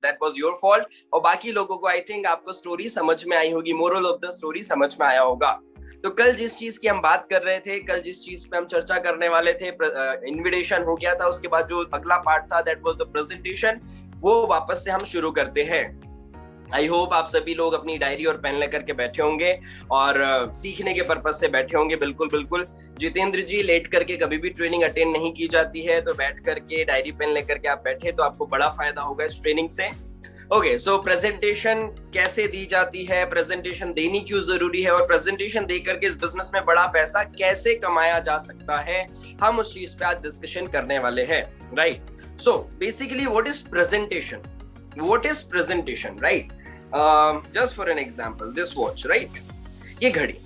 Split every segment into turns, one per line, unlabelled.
That was your fault. और बाकी लोगों को आई थिंक आपको स्टोरी समझ में आई होगी, मोरल ऑफ द स्टोरी समझ में आया होगा। तो कल जिस चीज की हम बात कर रहे थे, कल जिस चीज पे हम चर्चा करने वाले थे, इन्विटेशन हो गया था, उसके बाद जो अगला पार्ट था दैट वाज द प्रेजेंटेशन, वो वापस से हम शुरू करते हैं। आई होप आप सभी लोग अपनी डायरी और पेन लेकर के बैठे होंगे और सीखने के पर्पज से बैठे होंगे। बिल्कुल बिल्कुल जितेंद्र जी, लेट करके कभी भी ट्रेनिंग अटेंड नहीं की जाती है, तो बैठ करके डायरी पेन लेकर के आप बैठे तो आपको बड़ा फायदा होगा इस ट्रेनिंग से। ओके, सो प्रेजेंटेशन कैसे दी जाती है, प्रेजेंटेशन देनी क्यों जरूरी है, और प्रेजेंटेशन दे करके इस बिजनेस में बड़ा पैसा कैसे कमाया जा सकता है, हम उस चीज पे आज डिस्कशन करने वाले हैं, right. So basically what is presentation, what is presentation, right? Just for an example, this watch, right? ये घड़ी,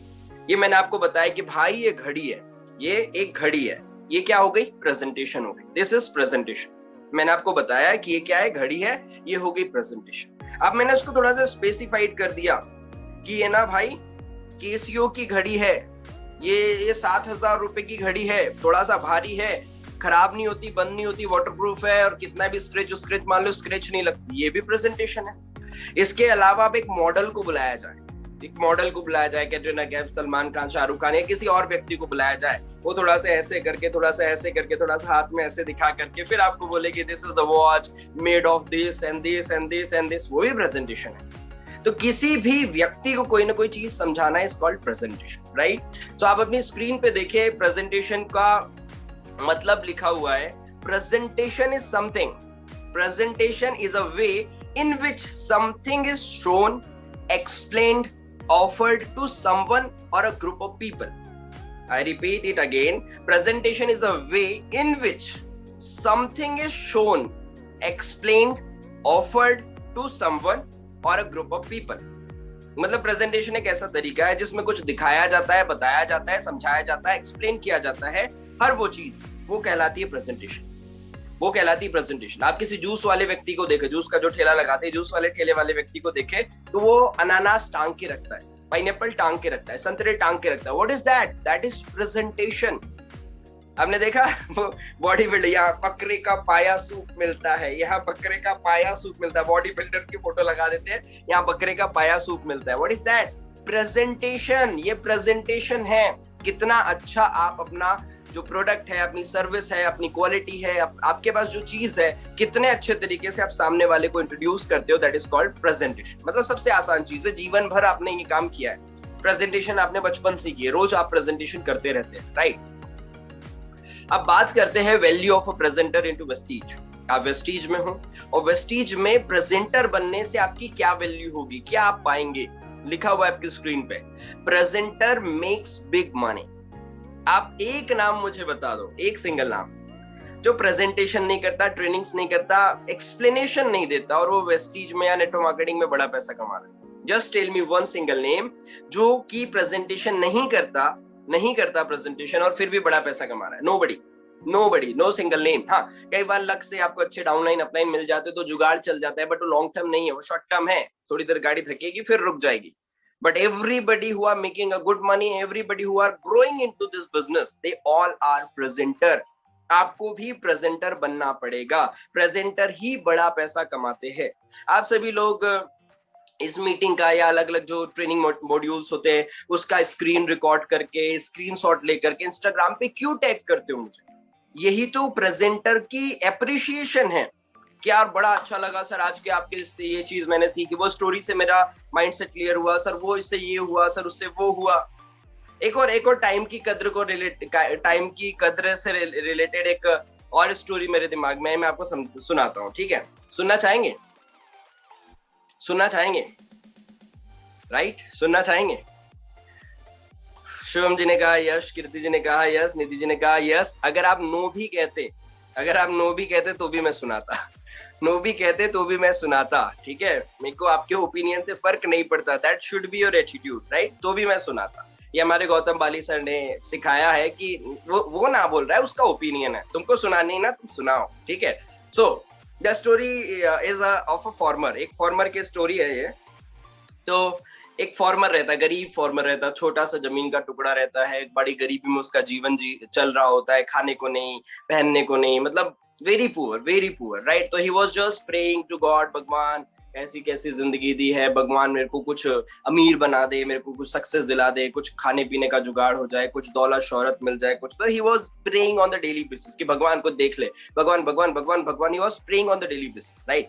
ये मैंने आपको बताया कि भाई ये घड़ी है, ये एक घड़ी है, ये क्या हो गई, प्रेजेंटेशन हो गई। This is presentation. मैंने आपको बताया कि ये क्या है, घड़ी है, ये हो गई प्रेजेंटेशन। अब मैंने उसको थोड़ा सा स्पेसिफाइड कर दिया कि ये ना भाई केसियो की घड़ी है, ये 7,000 रुपए की घड़ी है, थोड़ा सा भारी है, खराब नहीं होती, बंद नहीं होती, वाटरप्रूफ है, और कितना भी स्क्रैच मान लो स्क्रैच नहीं लगती, ये भी प्रेजेंटेशन है। इसके अलावा अब एक मॉडल को बुलाया जाए, कैटरीना कैफ, सलमान खान, शाहरुख खान या किसी और व्यक्ति को बुलाया जाए, वो थोड़ा सा ऐसे करके, थोड़ा सा ऐसे करके, थोड़ा सा हाथ में ऐसे दिखा करके फिर आपको बोले कि this is the watch made of this and this and this and this, वो भी प्रेजेंटेशन है। तो किसी भी व्यक्ति को कोई ना कोई चीज समझाना इज कॉल्ड प्रेजेंटेशन, राइट। तो आप अपनी स्क्रीन पे देखिए, प्रेजेंटेशन का मतलब लिखा हुआ है, presentation is something, presentation is a way in which something is shown, explained, offered to someone or a group of people. I repeat it again, presentation is a way in which something is shown, explained, offered to someone or a group of people. मतलब presentation एक ऐसा तरीका है जिसमें कुछ दिखाया जाता है, बताया जाता है, समझाया जाता है, एक्सप्लेन किया जाता है, हर वो चीज, वो कहलाती है प्रेजेंटेशन, वो कहलाती है प्रेजेंटेशन। आप किसी जूस वाले व्यक्ति को देखे, जूस का जो ठेला लगाते हैं, जूस वाले ठेले वाले व्यक्ति को देखे तो वो अनानास टांग के रखता है, पाइनएप्पल टांग के रखता है, संतरे टांग के रखता है। What is that? That is presentation. आपने देखा वो बॉडी बिल्डर, यहाँ बकरे का पाया सूप मिलता है, यहाँ बकरे का पाया सूप मिलता है, बॉडी बिल्डर की फोटो लगा देते हैं, यहाँ बकरे का पाया सूप मिलता है। What is that? प्रेजेंटेशन। ये प्रेजेंटेशन है, कितना अच्छा आप अपना जो प्रोडक्ट है, अपनी सर्विस है, अपनी क्वालिटी है, आपके पास जो चीज है, कितने अच्छे तरीके से आप सामने वाले को इंट्रोड्यूस करते हो, दैट इज कॉल्ड प्रेजेंटेशन। मतलब सबसे आसान चीज है, जीवन भर आपने ये काम किया है, प्रेजेंटेशन आपने बचपन से की है, रोज आप प्रेजेंटेशन करते रहते हैं, राइट। अब बात करते हैं value of a presenter into Vestige. आप वेस्टीज में हो और वेस्टीज में प्रेजेंटर बनने से आपकी क्या वैल्यू होगी, क्या आप पाएंगे, लिखा हुआ है आपकी स्क्रीन पे, प्रेजेंटर मेक्स बिग मनी। आप एक नाम मुझे बता दो, एक सिंगल नाम जो प्रेजेंटेशन नहीं करता, ट्रेनिंग्स नहीं करता, एक्सप्लेनेशन नहीं देता और वो वेस्टीज में या नेटवर्क मार्केटिंग में बड़ा पैसा कमा रहा है। Just tell me one single name जो कि प्रेजेंटेशन नहीं करता प्रेजेंटेशन और फिर भी बड़ा पैसा कमा रहा है। Nobody, no single name. हाँ, कई बार लक से आपको अच्छे डाउनलाइन अपलाइन मिल जाते तो जुगाड़ चल जाता है, बट वो लॉन्ग टर्म नहीं है, वो शॉर्ट टर्म है, थोड़ी देर गाड़ी थकेगी फिर रुक जाएगी। But everybody who are making a good money, everybody who are growing into this business, they all are presenter. आपको भी प्रेजेंटर बनना पड़ेगा, प्रेजेंटर ही बड़ा पैसा कमाते हैं। आप सभी लोग इस मीटिंग का या अलग अलग जो ट्रेनिंग मॉड्यूल्स होते हैं उसका स्क्रीन रिकॉर्ड करके, स्क्रीनशॉट लेकर के इंस्टाग्राम पे क्यों टैग करते हो मुझे? यही तो प्रेजेंटर की एप्रिसिएशन है कि यार बड़ा अच्छा लगा सर, आज के आपके इससे ये चीज मैंने सीखी, वो स्टोरी से मेरा माइंडसेट क्लियर हुआ सर, वो इससे ये हुआ सर, उससे वो हुआ। एक और टाइम की कद्र से रिलेटेड एक और स्टोरी मेरे दिमाग में है, मैं आपको सुनाता हूँ, ठीक है? सुनना चाहेंगे? राइट, सुनना चाहेंगे? शुभम जी ने कहा यस, कीर्ति जी ने कहा यस, निधि जी ने कहा यस। अगर आप नो भी कहते तो भी मैं सुनाता, ठीक है? मेरे को आपके ओपिनियन से फर्क नहीं पड़ता, that should be your attitude, right? तो भी मैं सुनाता। ये हमारे गौतम बाली सर ने सिखाया है कि वो ना बोल रहा है, उसका ओपिनियन है, तुमको सुनानी ना, तुम सुनाओ, ठीक है? So the story is of a farmer. एक फार्मर की स्टोरी है ये। तो एक फार्मर रहता है, गरीब फार्मर रहता है, छोटा सा जमीन का टुकड़ा रहता है, बड़ी गरीबी में उसका जीवन चल रहा होता है, खाने को नहीं, पहनने को नहीं, मतलब वेरी पुअर राइट। तो he was just praying to God, भगवान ऐसी कैसी जिंदगी दी है, भगवान मेरे को कुछ अमीर बना दे, मेरे को कुछ सक्सेस दिला दे, कुछ खाने पीने का जुगाड़ हो जाए, कुछ दौलत शोहरत मिल जाए कुछ। तो he was praying on the daily basis कि भगवान को देख ले, भगवान भगवान भगवान भगवान। He was praying on the daily basis right.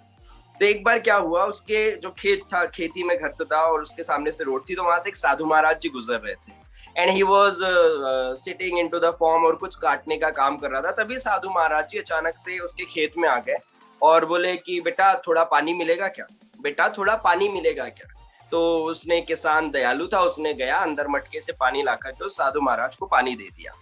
तो एक बार क्या हुआ, उसके जो खेत था, खेती में घर था और उसके सामने से रोड थी, तो वहां से एक साधु महाराज जी गुजर रहे थे and he was sitting into the form और कुछ काटने का काम कर रहा था। तभी साधु महाराज जी अचानक से उसके खेत में आ गए और बोले कि बेटा थोड़ा पानी मिलेगा क्या, बेटा थोड़ा पानी मिलेगा क्या। तो उसने, किसान दयालु था, उसने गया अंदर मटके से पानी लाकर तो साधु महाराज को पानी दे दिया।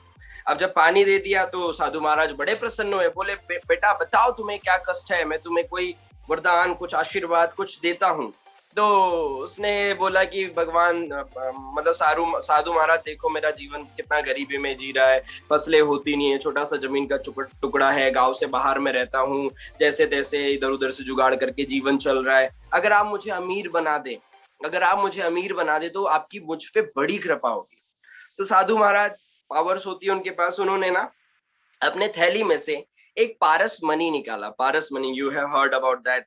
अब जब पानी दे दिया तो साधु महाराज बड़े प्रसन्न हुए, बोले बेटा बताओ तुम्हें क्या कष्ट है, मैं तुम्हें कोई वरदान, कुछ आशीर्वाद कुछ देता हूँ। तो उसने बोला कि भगवान मतलब साधु महाराज देखो मेरा जीवन कितना गरीबी में जी रहा है, फसलें होती नहीं है, छोटा सा जमीन का टुकड़ा है, गांव से बाहर में रहता हूँ, जैसे तैसे इधर उधर से जुगाड़ करके जीवन चल रहा है। अगर आप मुझे अमीर बना दे, अगर आप मुझे अमीर बना दे तो आपकी मुझ पे बड़ी कृपा होगी। तो साधु महाराज, पावर्स होती है उनके पास, उन्होंने ना अपने थैली में से एक पारस मनी निकाला। पारस मनी, you have heard about that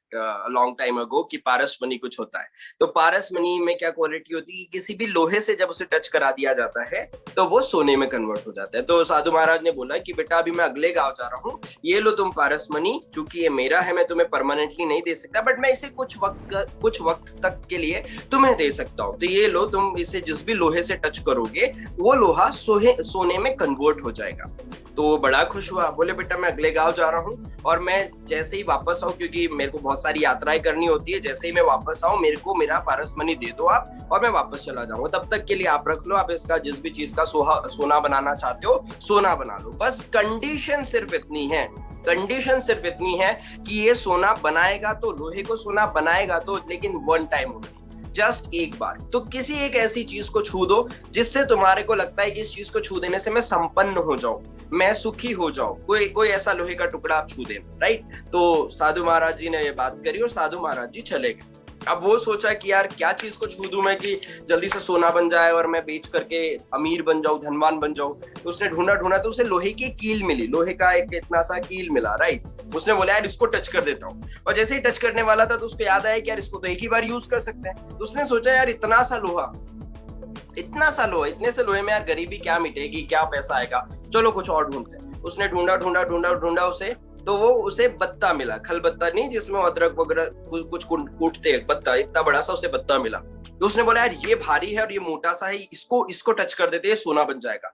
long time ago कि पारस मनी कुछ होता है। तो पारस मनी में क्या क्वालिटी होती है कि किसी भी लोहे से जब उसे टच करा दिया जाता है तो वो सोने में कन्वर्ट हो जाता है। तो साधु महाराज ने बोला कि बेटा अभी मैं अगले गांव जा रहा हूँ, ये लो तुम पारस मनी, चूंकि ये मेरा है मैं तुम्हें परमानेंटली नहीं दे सकता, बट मैं इसे कुछ वक्त तक के लिए तुम्हें दे सकता हूँ। तो ये लो, तुम इसे जिस भी लोहे से टच करोगे वो लोहा सोने में कन्वर्ट हो जाएगा। तो वो बड़ा खुश हुआ, बोले बेटा मैं अगले गांव जा रहा हूँ और मैं जैसे ही वापस आऊँ, क्योंकि मेरे को बहुत सारी यात्राएं करनी होती है, जैसे ही मैं वापस आऊँ मेरे को मेरा पारस मनी दे दो आप और मैं वापस चला जाऊंगा, तब तक के लिए आप रख लो, आप इसका जिस भी चीज का सोना बनाना चाहते हो सोना बना लो। बस कंडीशन सिर्फ इतनी है, कंडीशन सिर्फ इतनी है कि ये सोना बनाएगा तो, लोहे को सोना बनाएगा तो, लेकिन वन टाइम होगी, जस्ट एक बार। तो किसी एक ऐसी चीज को छू दो जिससे तुम्हारे को लगता है कि इस चीज को छू देने से मैं संपन्न हो जाऊं, मैं सुखी हो जाऊं, कोई ऐसा लोहे का टुकड़ा आप छू देना राइट। तो साधु महाराज जी ने ये बात करी और साधु महाराज जी चले गए। अब वो सोचा कि यार क्या चीज को छू दूं मैं कि जल्दी से सोना बन जाए और मैं बेच करके अमीर बन जाऊं, धनवान बन जाऊं। तो उसने ढूंढा तो उसे लोहे की कील मिली, लोहे का एक इतना सा कील मिला राइट। उसने बोला यार इसको टच कर देता हूँ, और जैसे ही टच करने वाला था तो उसको याद आया कि यार इसको तो एक ही बार यूज कर सकते हैं। तो उसने सोचा यार इतना सा लोहा, इतने से लोहे में यार गरीबी क्या मिटेगी, क्या पैसा आएगा, चलो कुछ और ढूंढते हैं। उसने ढूंढा उसे, तो वो उसे बत्ता मिला, खल बत्ता नहीं जिसमें अदरक वगैरह कुछ कूटते हैं, बत्ता, इतना बड़ा सा उसे बत्ता मिला। तो उसने बोला यार ये भारी है और ये मोटा सा है, इसको टच कर देते हैं, सोना बन जाएगा।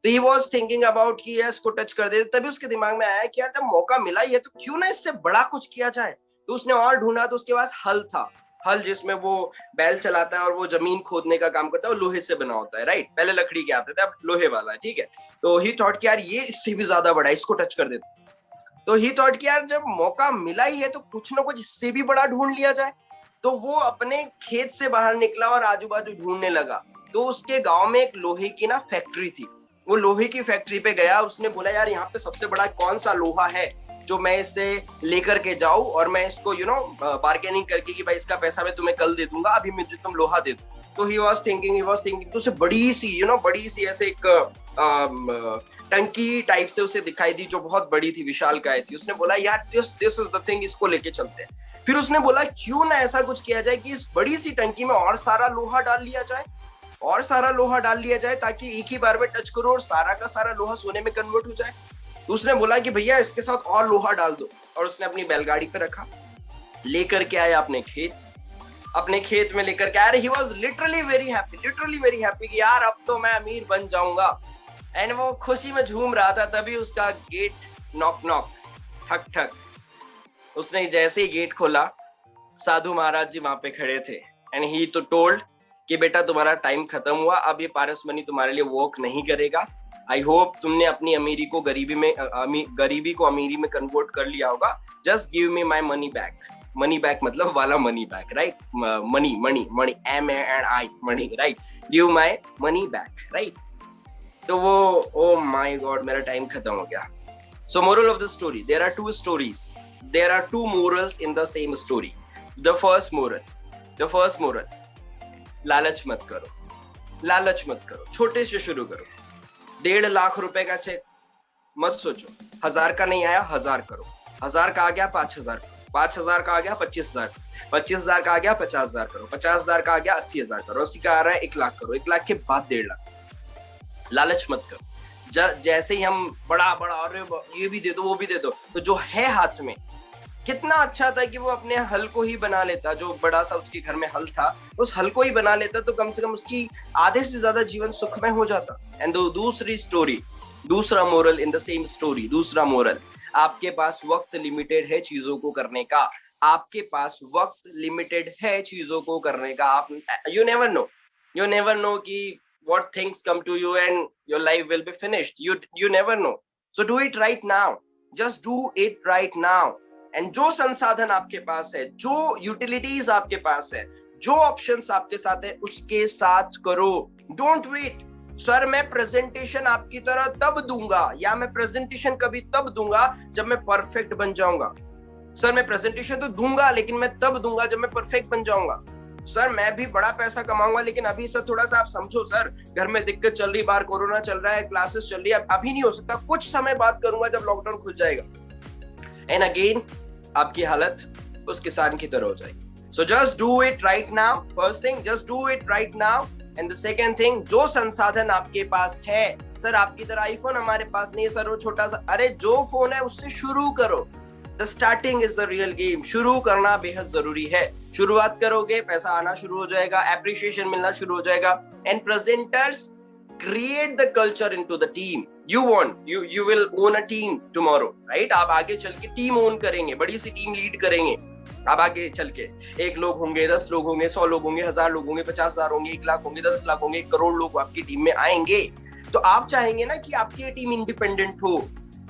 तो ही वॉज थिंकिंग अबाउट कि यार इसको टच कर देते, तभी उसके दिमाग में आया कि यार जब मौका मिला ही है तो क्यों ना इससे बड़ा कुछ किया जाए। तो उसने और ढूंढा तो उसके पास हल था, हल जिसमें वो बैल चलाता है और वो जमीन खोदने का काम करता है, वो लोहे से बना होता है राइट। पहले लकड़ी के आते थे, अब लोहे वाला है, ठीक है। तो ही थॉट कि यार ये इससे भी ज्यादा बड़ा है, इसको टच कर देते। तो ही थॉट कि यार जब मौका मिला ही है तो कुछ ना कुछ इससे भी बड़ा ढूंढ लिया जाए। तो वो अपने खेत से बाहर निकला और आजू बाजू ढूंढने लगा। तो उसके गांव में एक लोहे की ना फैक्ट्री थी, वो लोहे की फैक्ट्री पे गया। उसने बोला यार यहाँ पे सबसे बड़ा कौन सा लोहा है जो मैं इससे लेकर के जाऊं और मैं इसको बार्गेनिंग करके कि भाई इसका पैसा मैं तुम्हें कल दे दूंगा, अभी मुझे तुम लोहा दे दो। तो ही वॉज थिंकिंग तो उसे बड़ी सी ऐसे एक टंकी टाइप से उसे दिखाई दी जो बहुत बड़ी थी, विशालकाय थी। उसने बोला यार दिस इज द थिंग, इसको लेके चलते हैं। फिर उसने बोला क्यों ना ऐसा कुछ किया जाए कि इस बड़ी सी टंकी में और सारा लोहा डाल लिया जाए, ताकि एक ही बार में टच करो और सारा का सारा लोहा सोने में कन्वर्ट हो जाए। तो उसने बोला कि भैया इसके साथ और लोहा डाल दो, और उसने अपनी बैलगाड़ी पे रखा, लेकर के आया अपने खेत में लेकर के आया। He was literally very happy कि यार अब तो मैं अमीर बन जाऊंगा। एंड वो खुशी में झूम रहा था, तभी उसका गेट नॉक ठक। उसने जैसे ही गेट खोला, साधु महाराज जी वहां पे खड़े थे। एंड ही तो टोल्ड कि बेटा तुम्हारा टाइम खत्म हुआ, अब ये पारस मनी तुम्हारे लिए वर्क नहीं करेगा। आई होप तुमने अपनी अमीरी को गरीबी को अमीरी में कन्वर्ट कर लिया होगा। Just give me my money back मतलब वाला money back right, money MANI money right, give my money back right. तो वो ओ माय गॉड मेरा टाइम खत्म हो गया। So moral of the story, there are two morals in the same story. The first moral, लालच मत करो, छोटे से शुरू करो। 1.5 लाख रुपए का चेक मत सोचो, 1000 का नहीं आया 1000 करो। 1000 का आ गया 5000, 5000 का आ गया 25000, 25000 का आ गया 50000 करो, 50000 का आ गया 80000 करो, 80 का आ रहा है 1 लाख करो, 1 लाख के बाद 1.5 लाख। लालच मत करो। जैसे ही हम बड़ा बड़ा अरे ये भी दे दो वो भी दे दो, तो जो है हाथ में, कितना अच्छा था कि वो अपने हल को ही बना लेता, जो बड़ा सा उसके घर में हल था उस हल को ही बना लेता, तो कम से कम उसकी आधे से ज्यादा जीवन सुखमय हो जाता। एंड दूसरी स्टोरी, दूसरा moral in the same story, दूसरा मोरल, आपके पास वक्त लिमिटेड है चीजों को करने का, आपके पास वक्त लिमिटेड है चीजों को करने का। आप यू नेवर नो कि what things come to you and your life will be finished. You never know. So do it right now. Just do it right now. And जो संसाधन आपके पास है, जो यूटिलिटीज आपके पास है, जो ऑप्शंस आपके साथ है, उसके साथ करो। डोंट वेट, सर मैं प्रेजेंटेशन आपकी तरह तब दूंगा, या मैं प्रेजेंटेशन कभी तब दूंगा जब मैं परफेक्ट बन जाऊंगा। सर मैं प्रेजेंटेशन तो दूंगा लेकिन मैं तब दूंगा जब मैं परफेक्ट बन जाऊंगा। सर मैं भी बड़ा पैसा कमाऊंगा लेकिन अभी सर थोड़ा सा आप समझो, सर घर में दिक्कत चल रही, बाहर कोरोना चल रहा है, क्लासेस चल रही है, अभी नहीं हो सकता, कुछ समय बाद करूंगा जब लॉकडाउन खुल जाएगा। एंड अगेन आपकी हालत उस किसान की तरह हो जाएगी। So just do it right now. First thing, just do it right now. And the second thing, जो संसाधन आपके पास है, सर आपकी तरह आईफोन हमारे पास नहीं है सर, वो छोटा सा, अरे जो फोन है उससे शुरू करो। The starting is the real game. शुरू करना बेहद जरूरी है। शुरुआत करोगे, पैसा आना शुरू हो जाएगा, एप्रिशिएशन मिलना शुरू हो जाएगा। And presenters create the culture into the team. you will own a team tomorrow, right? आप आगे चल के टीम ओन करेंगे, बड़ी सी टीम लीड करेंगे। आप आगे चल के 1 लोग होंगे, 10 लोग होंगे, 100 लोग होंगे, 1000 लोग होंगे, 50,000 होंगे, 1 लाख होंगे, 10 लाख होंगे, 1 करोड़ लोग आपकी टीम में आएंगे। तो आप चाहेंगे ना कि आपकी टीम इंडिपेंडेंट हो,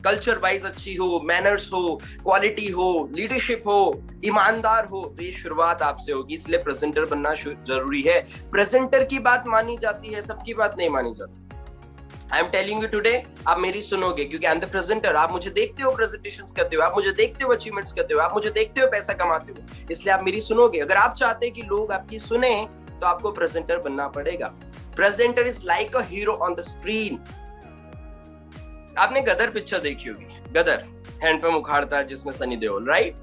कल्चर वाइज अच्छी हो, मैनर्स हो, क्वालिटी हो, लीडरशिप हो, ईमानदार हो। तो ये शुरुआत आपसे होगी, इसलिए प्रेजेंटर बनना जरूरी है। प्रेजेंटर की बात मानी जाती है, सबकी बात नहीं मानी जाती। I am telling you today, आप मेरी सुनोगे क्योंकि आई एम द प्रेजेंटर। आप मुझे देखते हो प्रेजेंटेशंस करते हो, आप मुझे देखते हो अचीवमेंट्स करते हो, आप मुझे देखते हो पैसा कमाते हो, इसलिए आप मेरी सुनोगे। अगर आप चाहते हैं कि लोग आपकी सुने तो आपको प्रेजेंटर बनना पड़ेगा। Presenter is like a hero on the screen. आपने गदर पिक्चर देखी होगी, गदर हैंडपंप उखाड़ता है जिसमें सनी देओल, राइट?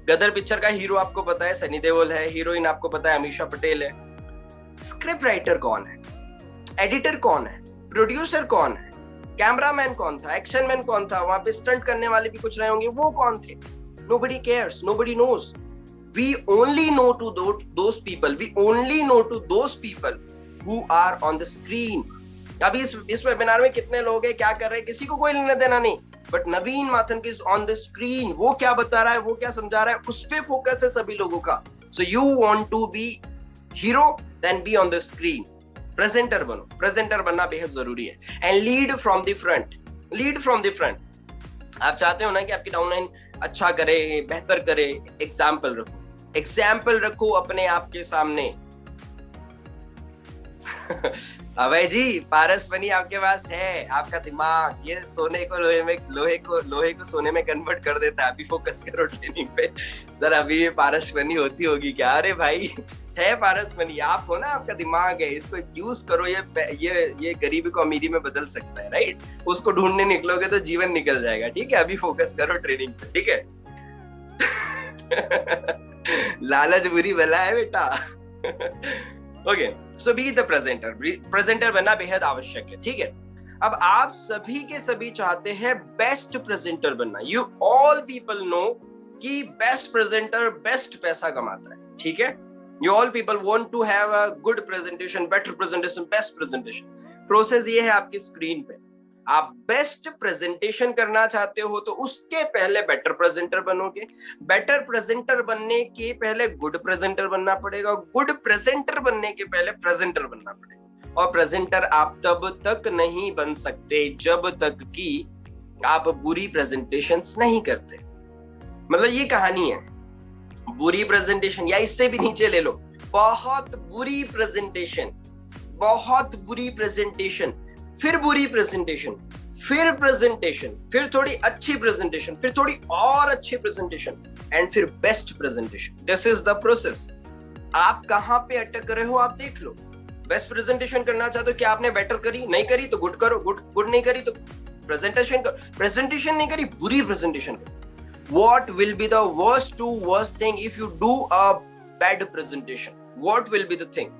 गदर पिक्चर का हीरो आपको पता है सनी देओल है, हीरोइन आपको पता है अमीषा पटेल है। स्क्रिप्ट राइटर कौन है, एडिटर कौन है, प्रोड्यूसर कौन है, कैमरामैन कौन था, एक्शन मैन कौन था, वहां पे स्टंट करने वाले भी कुछ रहे होंगे, वो कौन थे? Nobody cares, nobody knows. We only know to those people, we only know to those people who are on the screen. अभी इस वेबिनार में कितने लोग हैं, क्या कर रहे हैं, किसी को कोई लेना देना नहीं, बट नवीन माथन की ऑन द स्क्रीन, वो क्या बता रहा है, वो क्या समझा रहा है, उस पे फोकस है सभी लोगों का। So you want to be hero, then be on the screen. Presenter बनो, प्रेजेंटर बनना बेहद जरूरी है। And lead from the front, lead from the front. आप चाहते हो ना कि आपकी डाउनलाइन अच्छा करे, बेहतर करे, एग्जाम्पल रखो, एग्जाम्पल रखो अपने आप के सामने। अभय जी, पारस बनी आपके पास है, आपका दिमाग ये सोने को लोहे को सोने में कन्वर्ट कर देता है। अभी फोकस करो ट्रेनिंग पे। सर अभी ये पारस बनी होती होगी क्या? अरे भाई है पारस बनी, आप हो ना, आपका दिमाग है, इसको यूज करो। ये गरीबी को अमीरी में बदल सकता है, राइट? उसको ढूंढने निकलोगे तो जीवन निकल जाएगा। ठीक है, अभी फोकस करो ट्रेनिंग पे, ठीक है? लालच बुरी बला है बेटा। Okay, so be the presenter. Presenter बनना बेहद आवश्यक है, ठीक है? अब आप सभी के सभी चाहते हैं बेस्ट प्रेजेंटर बनना। यू ऑल पीपल नो कि बेस्ट प्रेजेंटर बेस्ट पैसा कमाता है, ठीक है? You all people want to have a good presentation, better presentation, best presentation. Process ये है आपकी स्क्रीन पे। आप बेस्ट प्रेजेंटेशन करना चाहते हो तो उसके पहले बेटर प्रेजेंटर बनोगे। बेटर प्रेजेंटर बनने के पहले गुड प्रेजेंटर बनना पड़ेगा। गुड प्रेजेंटर बनने के पहले प्रेजेंटर बनना पड़ेगा। और प्रेजेंटर आप तब तक नहीं बन सकते जब तक कि आप बुरी प्रेजेंटेशंस नहीं करते। मतलब ये कहानी है। बुरी प्रेजेंटेशन, या इससे भी नीचे ले लो, बहुत बुरी प्रेजेंटेशन, बहुत बुरी प्रेजेंटेशन, फिर बुरी प्रेजेंटेशन, फिर प्रेजेंटेशन, फिर थोड़ी अच्छी प्रेजेंटेशन, फिर थोड़ी और अच्छी प्रेजेंटेशन, एंड फिर best presentation. This is the process. आप कहां पे अटक रहे हो आप देख लो। बेस्ट प्रेजेंटेशन करना चाहते हो, क्या आपने बेटर करी? नहीं करी तो गुड करो, गुड नहीं करी तो प्रेजेंटेशन करो, प्रेजेंटेशन नहीं करी बुरी प्रेजेंटेशन करो। What will be the worst to worst thing if you do a bad presentation? What will be the thing?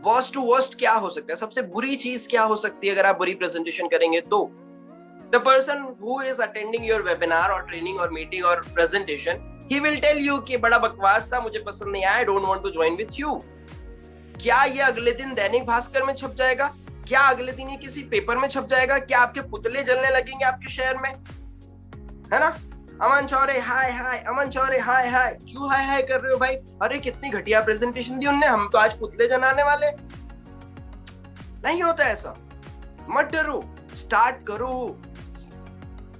Worst to worst क्या हो सकता है? सबसे बुरी चीज क्या हो सकती है अगर आप बुरी प्रेजेंटेशन करेंगे तो? The person who is attending your webinar or training or meeting or presentation, he will tell you कि बड़ा बकवास था, मुझे पसंद नहीं आया, I don't want to join with you. क्या ये अगले दिन दैनिक भास्कर में छप जाएगा? क्या अगले दिन ये किसी पेपर में छप जाएगा? क्या आपके पुतले जलने लगेंगे आपके शहर में? है ना? अमन चौरे हाय हाय, अमन चौरे हाय हाय, क्यों हाय हाय कर रहे हो भाई? अरे कितनी घटिया प्रेजेंटेशन दी उनने, हम तो आज पुतले जलाने वाले। नहीं होता ऐसा, मत डरो, स्टार्ट करो।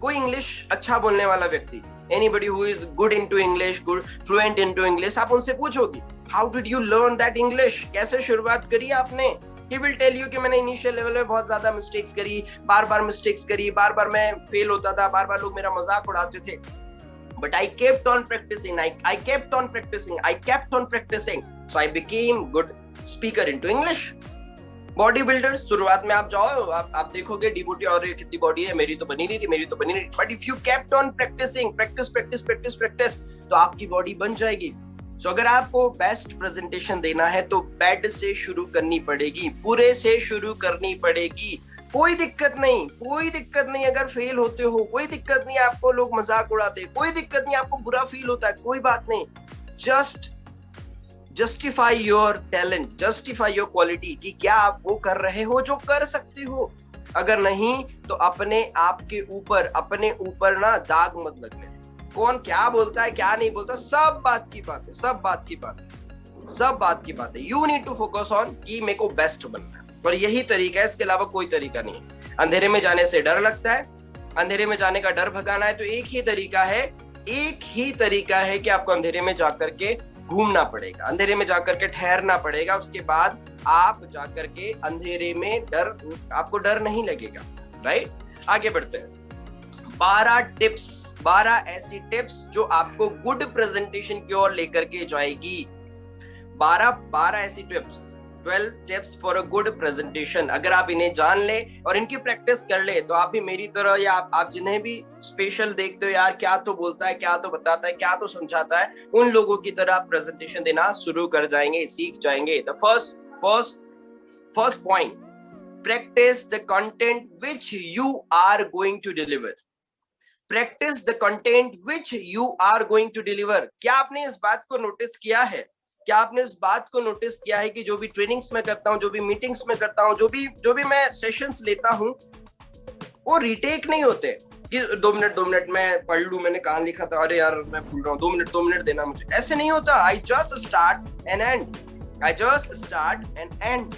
कोई इंग्लिश अच्छा बोलने वाला व्यक्ति, anybody who is good into English, good fluent into English, आप उनसे पूछोगे how did you learn that English, कैसे शुरुआत करी आपने? ही विल टेल यू कि मैंने इनिशियल लेवल में बहुत ज्यादा मिस्टेक्स करी, बार बार मिस्टेक्स करी, बार बार मैं फेल होता था, बार बार लोग मेरा मजाक उड़ाते थे, but I kept on practicing, I kept on practicing, I kept on practicing, so I became good speaker into English. Body builder, शुरुआत में आप जाओ, आप देखोगे डिबोटी और कितनी बॉडी है, मेरी तो बनी नहीं रही, but if you kept on practising, practice, तो आपकी बॉडी बन जाएगी। सो अगर आपको बेस्ट प्रेजेंटेशन देना है तो बैड से शुरू करनी पड़ेगी, बुरे से शुरू करनी पड़ेगी। कोई दिक्कत नहीं अगर फेल होते हो, कोई दिक्कत नहीं आपको लोग मजाक उड़ाते, कोई दिक्कत नहीं आपको बुरा फील होता है, कोई बात नहीं। Just justify your talent, justify your quality कि क्या आप वो कर रहे हो जो कर सकते हो। अगर नहीं तो अपने आप के ऊपर ना दाग मत लगने। कौन क्या बोलता है क्या नहीं बोलता, सब बात की बात है। You need to focus on कि मेरे को बेस्ट बनना है, और यही तरीका है, इसके अलावा कोई तरीका नहीं है। अंधेरे में जाने से डर लगता है, अंधेरे में जाने का डर भगाना है तो एक ही तरीका है कि आपको अंधेरे में जाकर के घूमना पड़ेगा, अंधेरे में जाकर के ठहरना पड़ेगा, उसके बाद आप जाकर के अंधेरे में आपको डर नहीं लगेगा। राइट, आगे बढ़ते हैं। 12 ऐसी टिप्स जो आपको गुड प्रेजेंटेशन की ओर लेकर के जाएगी। 12 ऐसी tips, 12 tips for a good presentation. अगर आप इन्हें जान ले और इनकी प्रैक्टिस कर ले तो आप भी मेरी तरह, या आप जिन्हें भी स्पेशल देखते हो, यार क्या तो बोलता है, क्या तो बताता है, क्या तो समझाता है, उन लोगों की तरह आप प्रेजेंटेशन देना शुरू कर जाएंगे, सीख जाएंगे। The first point, practice the content which you are going to deliver. Practice the content which you are going to deliver. क्या आपने इस बात को नोटिस किया है? क्या आपने इस बात को नोटिस किया है कि जो भी ट्रेनिंग्स में करता हूं, जो भी मीटिंग्स में करता हूं, जो भी मैं सेशंस लेता हूं, वो रिटेक नहीं होते कि 2 मिनट मैं पढ़ लूं, मैंने कहां लिखा था, अरे यार मैं भूल रहा हूं, 2 मिनट देना मुझे। ऐसे नहीं होता। I just start and and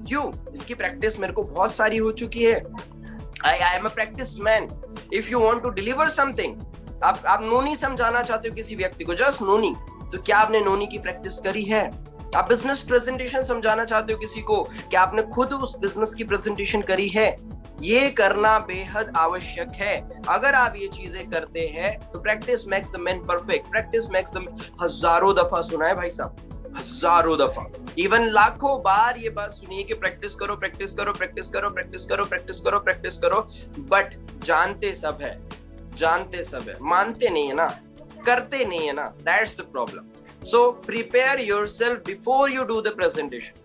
क्यों? इसकी प्रैक्टिस मेरे को बहुत सारी हो चुकी है। I am a practice man. If you want to deliver something, आप नोनी समझाना चाहते हो किसी व्यक्ति को, जस्ट नोनी, तो क्या आपने नोनी की प्रैक्टिस करी है? आप बिजनेस प्रेजेंटेशन समझाना चाहते हो किसी को, क्या आपने खुद उस बिजनेस की प्रेजेंटेशन करी है? ये करना बेहद आवश्यक है। अगर आप ये चीजें करते हैं तो practice makes the man perfect. Practice makes the, हजारों दफा सुना है भाई साहब, हजारों दफा, इवन लाखों बार ये बात सुनिए कि प्रैक्टिस करो, बट जानते सब है, मानते नहीं है ना, करते नहीं है ना, that's the problem. So prepare yourself before you do the presentation.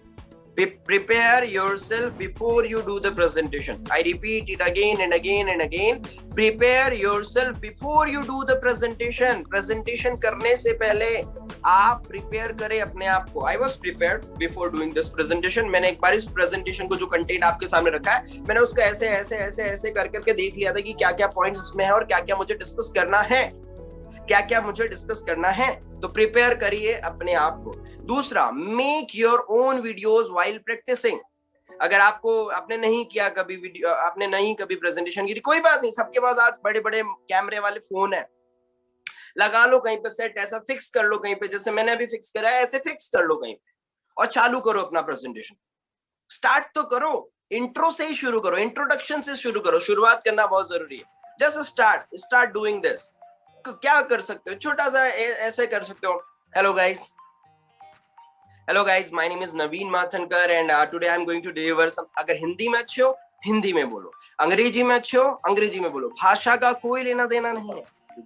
Prepare yourself before you do the presentation. I repeat it again and again and again. Prepare yourself before you do the presentation. Presentation करने से पहले आप prepare करें अपने आप को। I was prepared before doing this presentation. मैंने एक बार इस presentation को जो content आपके सामने रखा है, मैंने उसको ऐसे करके देख लिया था कि क्या पॉइंट्स इसमें है और क्या मुझे डिस्कस करना है, तो प्रिपेयर करिए अपने आप को। दूसरा, make your own videos while practising. अगर आपने नहीं किया कभी वीडियो, आपने नहीं कभी प्रेजेंटेशन की, कोई बात नहीं, सबके पास आज बड़े कैमरे वाले फोन है, लगा लो कहीं पे सेट, ऐसा फिक्स कर लो कहीं पे, जैसे मैंने अभी फिक्स करा है, ऐसे फिक्स कर लो कहीं पे और चालू करो अपना प्रेजेंटेशन। स्टार्ट तो करो, इंट्रो से ही शुरू करो, इंट्रोडक्शन से शुरू करो। शुरुआत करना बहुत जरूरी है। Just start doing this. क्या कर सकते हो? छोटा सा ऐसे कर सकते हो, hello guys, my name is Naveen Mathankar and today I am going to deliver some. अगर हिंदी में अच्छे हो, हिंदी में बोलो, अंग्रेजी में अच्छे हो, अंग्रेजी में बोलो। भाषा का कोई लेना देना नहीं है,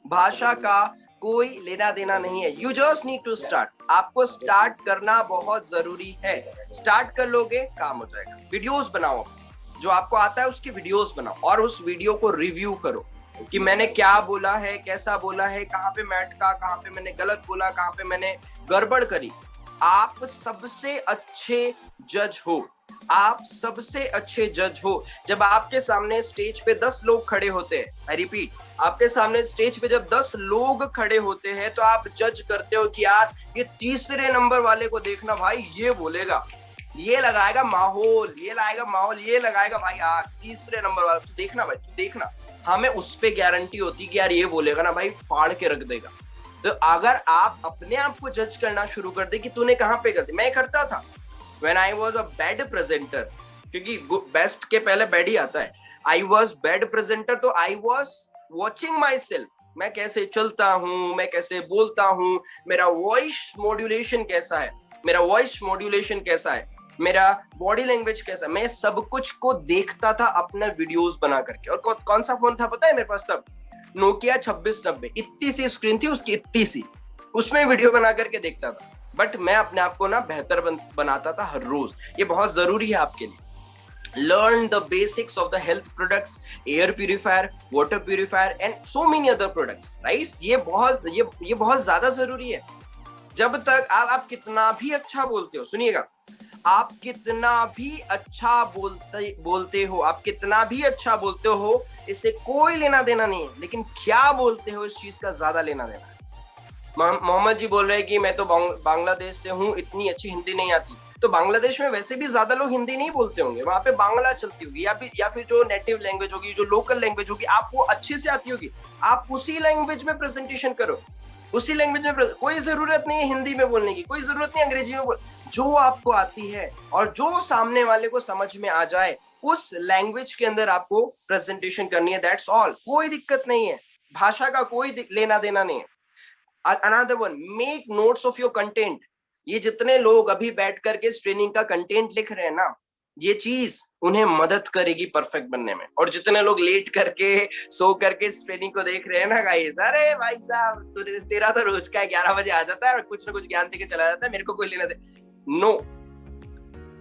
भाषा का कोई लेना देना नहीं है। You just need to start. आपको स्टार्ट करना बहुत जरूरी है। स्टार्ट कर लोगे काम हो जाएगा। वीडियोस बनाओ, जो आपको आता है उसकी वीडियोस बनाओ और उस वीडियो को रिव्यू करो कि मैंने क्या बोला है, कैसा बोला है, कहाँ पे मैं अटका, कहाँ पे मैंने गलत बोला, कहाँ पे मैंने गड़बड़ करी। आप सबसे अच्छे जज हो, आप सबसे अच्छे जज हो। जब आपके सामने स्टेज पे 10 लोग खड़े होते हैं, आई रिपीट, आपके सामने स्टेज पे जब 10 लोग खड़े होते हैं तो आप जज करते हो कि यार ये तीसरे नंबर वाले को देखना भाई, ये बोलेगा, ये लगाएगा माहौल, ये लाएगा माहौल, ये लगाएगा भाई आग, तीसरे नंबर वाला तू देखना भाई, तू देखना। हमें उस पे गारंटी होती कि यार ये बोलेगा ना भाई, फाड़ के रख देगा। तो अगर आप अपने आप को जज करना शुरू कर दे कि तूने कहाँ पे गलती, मैं करता था when I was a bad presenter, क्योंकि बेस्ट के पहले बैड ही आता है। I was bad presenter, तो I was watching myself, मैं कैसे चलता हूँ, मैं कैसे बोलता हूँ, मेरा वॉइस मॉड्यूलेशन कैसा है, मेरा वॉइस मॉड्यूलेशन कैसा है, मेरा बॉडी लैंग्वेज कैसा है, मैं सब कुछ को देखता था अपना वीडियोस बना करके। और कौन सा फोन था पता है मेरे पास तब? नोकिया 2690, इतनी सी स्क्रीन थी उसकी, इतनी सी, उसमें वीडियो बना करके देखता था। बट मैं अपने आप को ना बेहतर बनाता था हर रोज। ये बहुत जरूरी है आपके लिए। Learn the basics of the health products, air purifier, water purifier and so many other products, right? ये बहुत ज्यादा जरूरी है। जब तक आप कितना भी अच्छा बोलते हो, सुनिएगा, आप कितना भी अच्छा बोलते हो, आप कितना भी अच्छा बोलते हो, इससे कोई लेना देना नहीं है, लेकिन क्या बोलते हो इस चीज का ज्यादा लेना देना है। मोहम्मद जी बोल रहे हैं कि मैं तो बांग्लादेश से हूँ, इतनी अच्छी हिंदी नहीं आती। तो बांग्लादेश में वैसे भी ज्यादा लोग हिंदी नहीं बोलते होंगे, वहां पे बांग्ला चलती होगी, या फिर जो नेटिव लैंग्वेज होगी, जो लोकल लैंग्वेज होगी, आपको अच्छे से आती होगी। आप उसी लैंग्वेज में प्रेजेंटेशन करो, उसी लैंग्वेज में। कोई जरूरत नहीं है हिंदी में बोलने की, कोई जरूरत नहीं अंग्रेजी में जो आपको आती है और जो सामने वाले को समझ में आ जाए, उस लैंग्वेज के अंदर आपको प्रेजेंटेशन करनी है। दैट्स ऑल, कोई दिक्कत नहीं है, भाषा का कोई लेना देना नहीं है। Another one, make notes of your content. ये जितने लोग अभी बैठ करके इस ट्रेनिंग का कंटेंट लिख रहे हैं ना, ये चीज उन्हें मदद करेगी परफेक्ट बनने में। और जितने लोग लेट करके सो करके इस ट्रेनिंग को देख रहे हैं ना गाइस, अरे भाई साहब तेरा तो रोज का 11 बजे आ जाता है और कुछ ना कुछ ज्ञान देके चला जाता है, मेरे को कोई लेना दे। नो,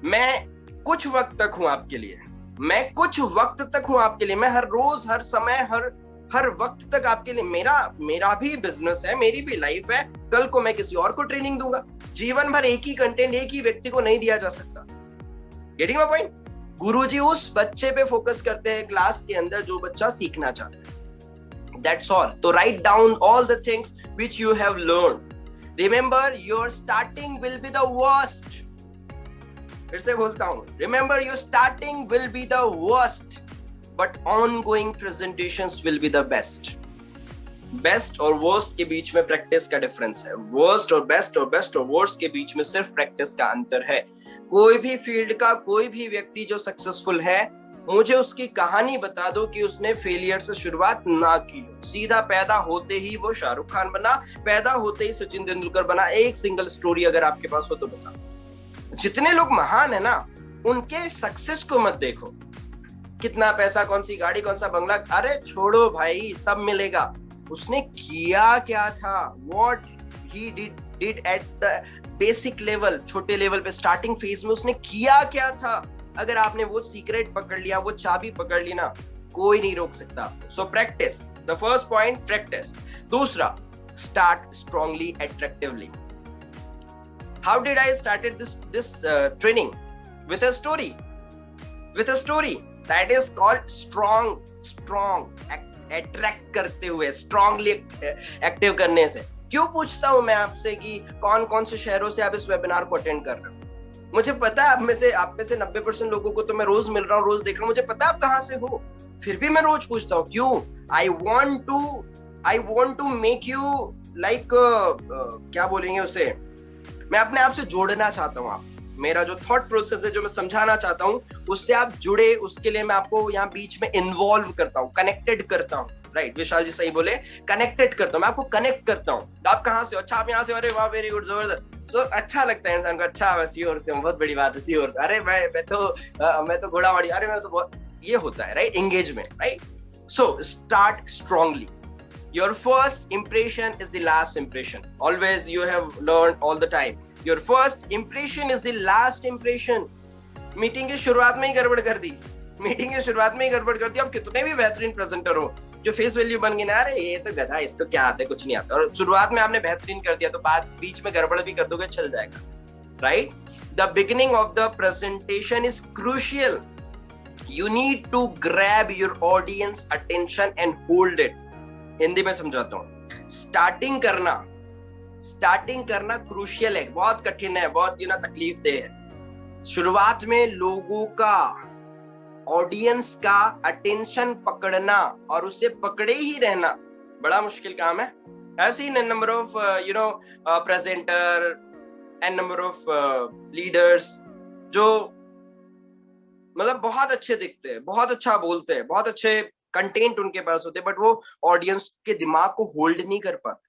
मैं कुछ वक्त तक हूं आपके लिए, मैं कुछ वक्त तक हूं आपके लिए, मैं हर रोज, हर समय, हर वक्त तक आपके लिए। मेरा भी बिजनेस है, मेरी भी लाइफ है। कल को मैं किसी और को ट्रेनिंग दूंगा। जीवन भर एक ही कंटेंट एक ही व्यक्ति को नहीं दिया जा सकता। Getting my point? गुरुजी उस बच्चे पे फोकस करते हैं क्लास के अंदर जो बच्चा सीखना चाहता है। That's all. तो write down all the things which you have learn. Remember your starting will be the worst. फिर से बोलता हूं, remember your starting will be the worst, but ongoing presentations will be the best. Best और worst के बीच में practice का difference है। वर्स्ट और बेस्ट और बेस्ट और वर्स्ट के बीच में सिर्फ प्रैक्टिस का अंतर है। कोई भी फील्ड का कोई भी व्यक्ति जो सक्सेसफुल है, मुझे उसकी कहानी बता दो कि उसने फेलियर से शुरुआत ना की हो। सीधा पैदा होते ही वो शाहरुख खान बना, पैदा होते ही सचिन तेंदुलकर बना। एक सिंगल स्टोरी अगर आपके पास हो तो बताओ। जितने लोग महान है ना, उनके सक्सेस को मत देखो, कितना पैसा, कौन सी गाड़ी, कौन सा बंगला, अरे छोड़ो भाई, सब मिलेगा। उसने किया क्या था, what he did at the basic level, छोटे लेवल पे, स्टार्टिंग फेज में उसने किया क्या था। अगर आपने वो सीक्रेट पकड़ लिया, वो चाबी पकड़ ली ना, कोई नहीं रोक सकता आपको। So practice, the first point, practice. दूसरा, start strongly, attractively. How did I started this training? With a story, with a story that is called strong, attract करते हुए, strongly एक्टिव करने से। क्यों पूछता हूं मैं आपसे कि कौन कौन से शहरों से आप इस वेबिनार को अटेंड कर रहे हो? मुझे पता है आप में से 90% लोगों को तो मैं रोज मिल रहा हूँ, रोज देख रहा हूँ, मुझे पता है आप कहाँ से हो, फिर भी मैं रोज पूछता हूँ क्यों? I want to make you like क्या बोलेंगे उसे, मैं अपने आप से जोड़ना चाहता हूँ। आप, मेरा जो थॉट प्रोसेस है, जो मैं समझाना चाहता हूँ, उससे आप जुड़े, उसके लिए मैं आपको यहाँ बीच में इन्वॉल्व करता हूँ, कनेक्टेड करता हूँ। राइट, विशाल जी सही बोले, कनेक्टेड करता हूँ, मैं आपको कनेक्ट करता हूँ। आप कहाँ से हो? अच्छा, आप यहाँ से? अरे वाह, वेरी गुड, जबरदस्त। सो अच्छा लगता है इंसान को, अच्छा मैं सीहोर से हूँ, बहुत बड़ी बात है, सीहोर से, अरे मैं तो घोड़ावाड़ी, अरे मैं तो बहुत, ये होता है right, engagement, right. So start strongly, Your first impression is the last impression. Always you have learned all the time. Your first impression is the last impression. Meeting की शुरुआत में ही गड़बड़ कर दी, मीटिंग की शुरुआत में ही गड़बड़ कर दी। अब कितने भी बेहतरीन प्रेजेंटर हो, जो फेस वैल्यू बन गई ना, अरे ये तो गधा, इसको क्या आता है, कुछ नहीं आता, और शुरुआत में आपने बेहतरीन कर दिया, तो बाद बीच में गड़बड़ भी कर दोगे, चल जाएगा, right? The beginning of the presentation is crucial. You need to grab your audience attention and hold it. Hindi में समझाता हूँ. स्टार्टिंग करना क्रूशियल है, बहुत कठिन है, बहुत तकलीफ दे है. शुरुआत में लोगों का, ऑडियंस का अटेंशन पकड़ना और उसे पकड़े ही रहना बड़ा मुश्किल काम है. I've seen a number of presenter and number of leaders जो मतलब बहुत अच्छे दिखते हैं, बहुत अच्छा बोलते हैं, बहुत अच्छे कंटेंट उनके पास होते हैं, बट वो ऑडियंस के दिमाग को होल्ड नहीं कर पाते.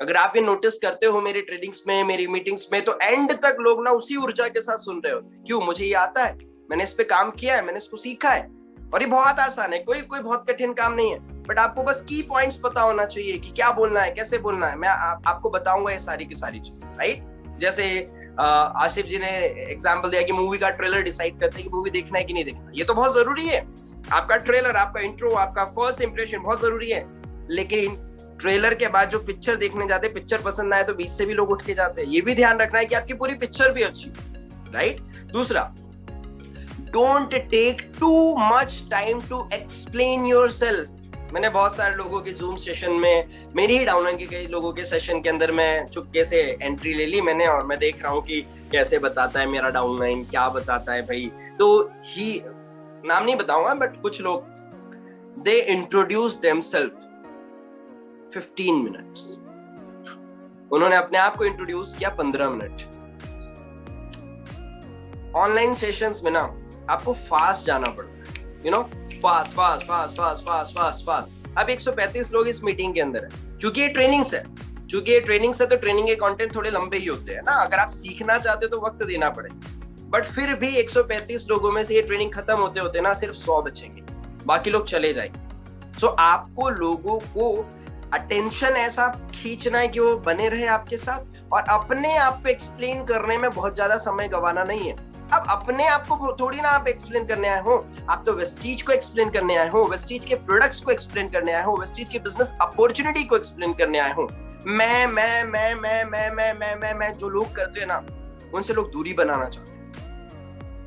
अगर आप ये नोटिस करते हो मेरी ट्रेनिंग्स में, मेरी मीटिंग्स में, तो एंड तक लोग ना उसी ऊर्जा के साथ सुन रहे होते हैं. क्यों? मुझे ये आता है, मैंने इस पे काम किया है, मैंने इसको सीखा है, और ये बहुत आसान है, कोई बहुत कठिन काम नहीं है. बट आपको बस की पॉइंट्स पता होना चाहिए कि क्या बोलना है, कैसे बोलना है. मैं आपको बताऊंगा ये सारी की सारी चीजें, राइट? जैसे आशिफ जी ने एग्जांपल दिया कि मूवी का ट्रेलर डिसाइड करते हैं कि मूवी देखना है कि नहीं देखना. ये तो बहुत जरूरी है. आपका ट्रेलर, आपका इंट्रो, आपका फर्स्ट इंप्रेशन बहुत जरूरी है. लेकिन ट्रेलर के बाद जो पिक्चर देखने जाते हैं, पिक्चर पसंद आए तो बीच से भी लोग उठ के जाते हैं. ये भी ध्यान रखना है कि आपकी पूरी पिक्चर भी अच्छी, राइट? दूसरा, don't take too much time to explain yourself. मैंने बहुत सारे लोगों के जूम सेशन में, मेरी ही डाउनलाइन के कई लोगों के सेशन के अंदर मैं चुपके से एंट्री ले ली मैंने, और मैं देख रहा हूँ कि कैसे बताता है मेरा डाउनलाइन, क्या बताता है भाई. तो ही, नाम नहीं बताऊंगा, बट कुछ लोग दे इंट्रोड्यूस देमसेल्फ 15 मिनट्स. उन्होंने अपने आप को इंट्रोड्यूस किया 15 मिनट. ऑनलाइन सेशंस में ना आपको फास्ट जाना पड़ता है, फास्ट. अब 135 लोग इस मीटिंग के अंदर है. चूंकि ये ट्रेनिंग्स है, तो ट्रेनिंग के कंटेंट थोड़े लंबे ही होते हैं ना. अगर आप सीखना चाहते हो तो वक्त देना पड़े, बट फिर भी 135 लोगों में से ये ट्रेनिंग खत्म होते होते ना सिर्फ 100 बचेंगे, बाकी लोग चले जाएंगे. सो आपको लोगों को अटेंशन ऐसा खींचना है कि वो बने रहे आपके साथ, और अपने आप को एक्सप्लेन करने में बहुत ज्यादा समय गंवाना नहीं है. अब अपने आप को थोड़ी ना आप एक्सप्लेन करने आए हो, आप तो वेस्टीज को एक्सप्लेन करने आए हो, वेस्टीज के प्रोडक्ट्स को एक्सप्लेन करने आए हो, वेस्टीज के बिजनेस अपॉर्चुनिटी को एक्सप्लेन करने आए हो. मैं जो लोग करते हैं ना, उनसे लोग दूरी बनाना चाहते हैं.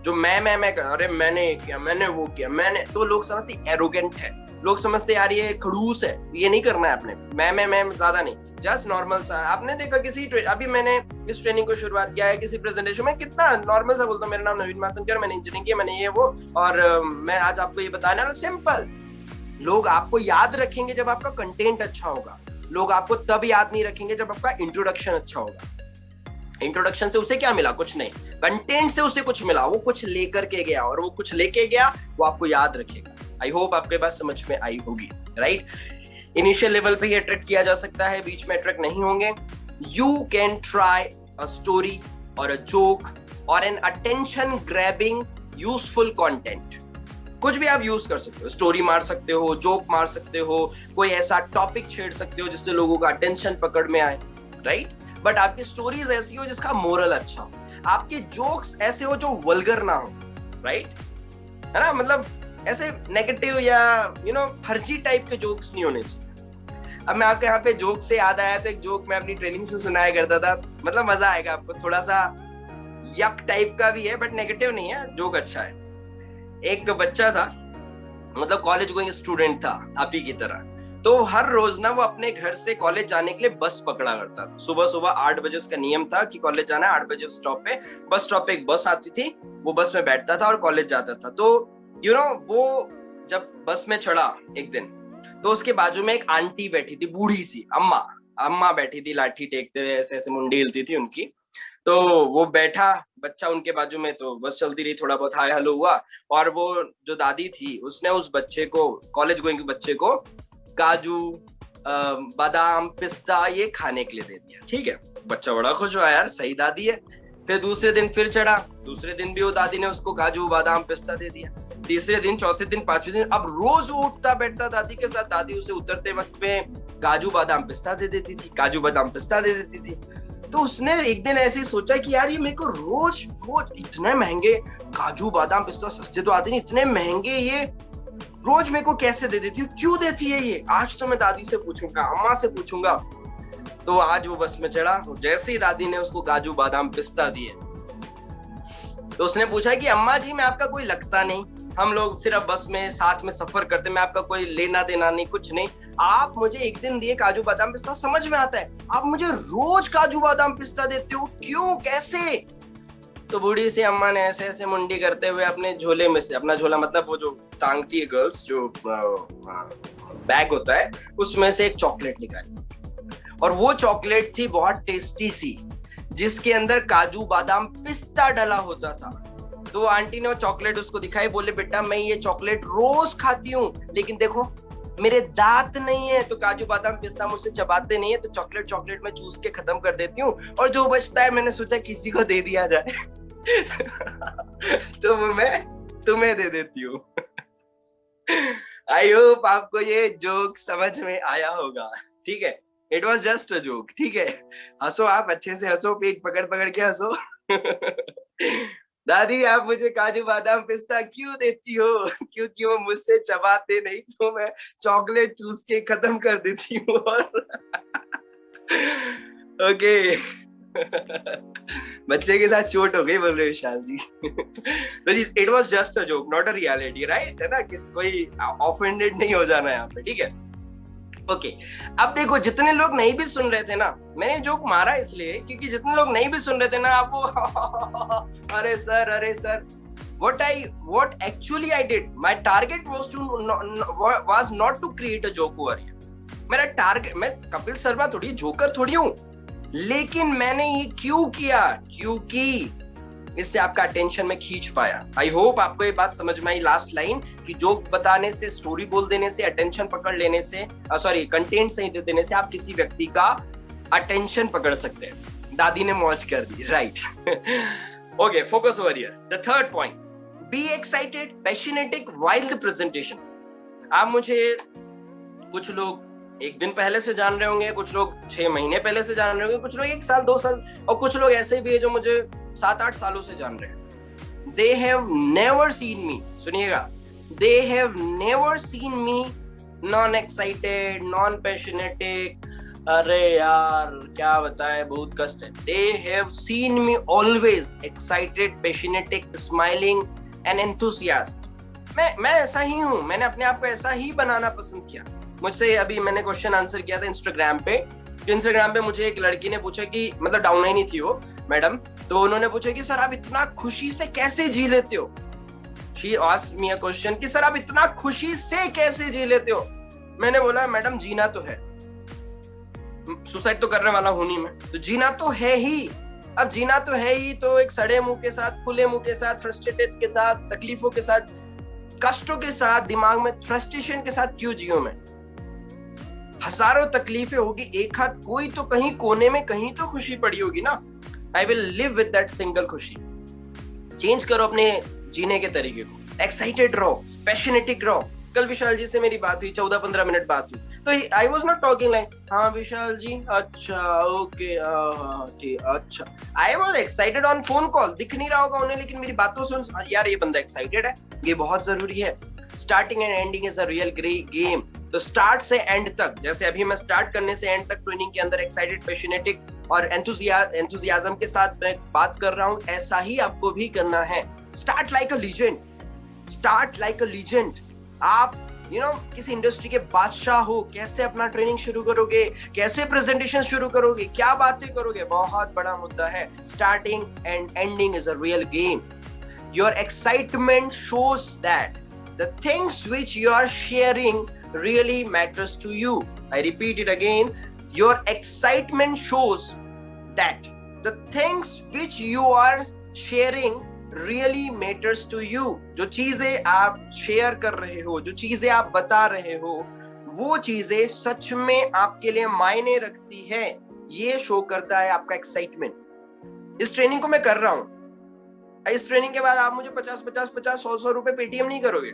जो मैं कर, अरे मैंने किया, मैंने वो किया, मैंने, तो लोग समझते एरोगेंट है, लोग समझते यार ये खड़ूस है. ये नहीं करना है अपने. मैं ज्यादा नहीं, जस्ट नॉर्मल सा. आपने देखा अभी मैंने इस ट्रेनिंग को शुरुआत किया है, किसी प्रेजेंटेशन में कितना नॉर्मल सा बोलता हूँ, मेरा नाम नवीन मातनकर, मैंने इंजीनियरिंग किया, मैंने ये वो, और मैं आज आपको ये बताना है. सिंपल. लोग आपको याद रखेंगे जब आपका कंटेंट अच्छा होगा. लोग आपको तब याद नहीं रखेंगे जब आपका इंट्रोडक्शन अच्छा होगा. इंट्रोडक्शन से उसे क्या मिला? कुछ नहीं. कंटेंट से उसे कुछ मिला, वो कुछ लेकर के गया, और वो कुछ लेके गया वो आपको याद रखेगा. आई होप आपके पास समझ में आई होगी, राइट? इनिशियल लेवल पे ही अट्रैक्ट किया जा सकता है, बीच में अट्रैक्ट नहीं होंगे. You can try a story और अ जोक और an attention grabbing useful content. कुछ भी आप यूज कर सकते हो. स्टोरी मार सकते हो, जोक मार सकते हो, कोई ऐसा टॉपिक छेड़ सकते हो जिससे लोगों का अटेंशन पकड़ में आए, राइट? बट आपकी स्टोरीज ऐसी हो जिसका मोरल अच्छा हो, आपके जोक्स ऐसे हो जो वल्गर ना हो, राइट? है ना? मतलब ऐसे नेगेटिव या फर्जी टाइप के जोक्स नहीं होने चाहिए. अब मैं आपके यहाँ पे जोक से याद आया, तो एक जोक मैं अपनी ट्रेनिंग से सुनाया करता था. मतलब मजा आएगा आपको. थोड़ा सा यक टाइप का भी है, बट नेगेटिव नहीं है, जोक अच्छा है. एक बच्चा था, मतलब कॉलेज गोइंग स्टूडेंट था, आप ही की तरह. तो हर रोज ना वो अपने घर से कॉलेज जाने के लिए बस पकड़ा करता था. सुबह 8 बजे उसका नियम था कि कॉलेज जाना है. 8 बजे स्टॉप पे, बस स्टॉप पे एक बस आती थी, वो बस में बैठता था और कॉलेज जाता था. तो वो जब बस में चढ़ा एक दिन, तो उसके बाजू में एक आंटी बैठी थी, बूढ़ी सी अम्मा बैठी थी, लाठी टेकते हुए, ऐसे ऐसे मुंडी हिलती थी उनकी. तो वो बैठा बच्चा उनके बाजू में, तो बस चलती रही, थोड़ा बहुत हाय हेलो हुआ, और वो जो दादी थी उसने उस बच्चे को, कॉलेज गोइंग बच्चे को, काजू, बादाम, पिस्ता ये खाने के लिए दे दिया. ठीक है, बच्चा बड़ा खुश हुआ, यार सही दादी है. फिर दूसरे दिन फिर चढ़ा, दूसरे दिन भी वो दादी ने उसको काजू बादाम पिस्ता दे दिया। तीसरे दिन, चौथे दिन, पांचवें दिन, अब रोज वो उठता बैठता दादी के साथ, दादी उसे उतरते वक्त में काजू बादाम पिस्ता दे देती थी, काजू बादाम पिस्ता दे देती थी। तो उसने एक दिन ऐसे सोचा कि यार ये मेरे को रोज रोज इतने महंगे काजू बादाम पिस्ता, सस्ते तो आते नहीं, इतने महंगे ये रोज मेरे को कैसे दे देती है, क्यों देती है ये? आज तो मैं दादी से पूछूंगा, अम्मा से पूछूंगा। तो आज वो बस में चढ़ा, जैसे ही दादी ने उसको काजू बादाम पिस्ता दिए तो उसने पूछा कि अम्मा जी मैं आपका कोई लगता नहीं, हम लोग सिर्फ बस में साथ में सफर करते, मैं आपका कोई लेना देना नहीं, कुछ नहीं, आप मुझे एक दिन दिए काजू बादाम पिस्ता समझ में आता है, आप मुझे रोज काजू बादाम पिस्ता देते हो, क्यों, कैसे? तो बूढ़ी सी अम्मा ने ऐसे ऐसे मुंडी करते हुए अपने झोले में से, अपना झोला मतलब वो जो टांगती है गर्ल्स, जो बैग होता है, उसमें से एक चॉकलेट निकाली, और वो चॉकलेट थी बहुत टेस्टी सी, जिसके अंदर काजू बादाम पिस्ता डला होता था। तो आंटी ने वो चॉकलेट उसको दिखाई, बोले बेटा मैं ये चॉकलेट रोज खाती हूँ, लेकिन देखो मेरे दांत नहीं है तो काजू बादाम पिस्ता मुझसे चबाते नहीं है, तो चॉकलेट चॉकलेट में चूस के खत्म कर देती हूँ, और जो बचता है मैंने सोचा किसी को दे दिया जाए तो वो मैं तुम्हें दे देती हूँ। आई होप आपको ये जोक समझ में आया होगा, ठीक है? It was just a joke, ठीक है? हंसो, आप अच्छे से हंसो, पेट पकड़ पकड़ के हंसो। दादी आप मुझे काजू बादाम पिस्ता क्यों देती हो? क्योंकि वो मुझसे चबाते नहीं, तो मैं चॉकलेट चूस के खत्म कर देती हूँ। ओके बच्चे के साथ चोट हो गई बोल रहे विशाल जी। तो it was just a joke, not a reality, right? है ना, कोई ऑफेंडेड नहीं हो जाना यहाँ पे, ठीक है? ओके अब देखो, जितने लोग नहीं भी सुन रहे थे ना, मैंने जोक मारा इसलिए क्योंकि जितने लोग नहीं भी सुन रहे थे ना, आप वो अरे sir, what actually I did, my target was not to create a joke over here. मेरा टारगेट, मैं कपिल शर्मा थोड़ी, जोकर थोड़ी हूँ, लेकिन मैंने ये क्यों किया? क्योंकि इससे आपका अटेंशन में खींच पाया। आई होप आपको ये बात समझ में आई, लास्ट लाइन, कि जोक बताने से, स्टोरी बोल देने से, अटेंशन पकड़ लेने से, सॉरी कंटेंट सही दे देने से आप किसी व्यक्ति का अटेंशन पकड़ सकते हैं। दादी ने मौज कर दी, right? Okay, focus over here. The third point, be excited, passionatic while the presentation. आप मुझे, कुछ लोग एक दिन पहले से जान रहे होंगे, कुछ लोग 6 महीने पहले से जान रहे होंगे, कुछ लोग 1 साल 2 साल, और कुछ लोग ऐसे भी है जो मुझे 7-8 सालों से जान रहे हैं। They have never seen me, सुनिएगा, they have never seen me non-excited, non-passionatic, अरे यार क्या बताए, बहुत कष्ट है। They have seen me always excited, passionatic, smiling and enthusiastic. मैं ऐसा ही हूँ, मैंने अपने आप को ऐसा ही बनाना पसंद किया। मुझसे अभी मैंने क्वेश्चन आंसर किया था इंस्टाग्राम पे मुझे एक लड़की ने पूछा कि, मतलब डाउन ही नहीं थी वो मैडम, तो उन्होंने पूछा कि सर आप इतना खुशी से कैसे जी लेते हो? She asked me a question कि सर आप इतना खुशी से कैसे जी लेते हो? मैंने बोला मैडम जीना तो है, सुसाइड तो करने वाला हूं नहीं मैं, तो जीना तो है ही। अब जीना तो है ही, तो एक सड़े मुंह के साथ, खुले मुंह के साथ, फ्रस्ट्रेटेड के साथ, तकलीफों के साथ, कष्टों के साथ, दिमाग में फ्रस्ट्रेशन के साथ क्यों जियो मैं? हजारों तकलीफें होगी, एक हाथ कोई तो कहीं कोने में कहीं तो खुशी पड़ी होगी ना। I will live with that single खुशी। चेंज करो अपने जीने के तरीके को, एक्साइटेड रहो, पैशनेटिक रहो। कल विशाल जी से मेरी बात हुई, 14-15 मिनट बात हुई, तो I was not talking like हाँ विशाल जी अच्छा ओके ठीक अच्छा। I was excited on phone call, दिख नहीं रहा होगा उन्हें, लेकिन मेरी बातों सुन यार ये बंदा एक्साइटेड है, ये बहुत जरूरी है। Starting and ending is a real game. तो स्टार्ट से एंड तक, जैसे अभी मैं स्टार्ट करने से एंड तक ट्रेनिंग के अंदर एक्साइटेड, पैशनेटिक और एंथुसियाज्म के साथ मैं बात कर रहा हूं, ऐसा ही आपको भी करना है। स्टार्ट लाइक अ लीजेंड, स्टार्ट लाइक अ लीजेंड। आप किसी इंडस्ट्री के बादशाह हो, कैसे अपना ट्रेनिंग शुरू करोगे, कैसे प्रेजेंटेशन शुरू करोगे, क्या बातें करोगे, बहुत बड़ा मुद्दा है। Starting and ending is a real game. Your excitement shows that the things which you are sharing really matters to you. I repeat it again. Your excitement shows that the things which you are sharing really matters to you. जो चीजें आप share कर रहे हो, जो चीजें आप बता रहे हो, वो चीजें सच में आपके लिए मायने रखती है। ये शो करता है आपका एक्साइटमेंट। इस ट्रेनिंग को मैं कर रहा हूँ, इस ट्रेनिंग के बाद आप मुझे 50 100 रुपए पेटीएम नहीं करोगे।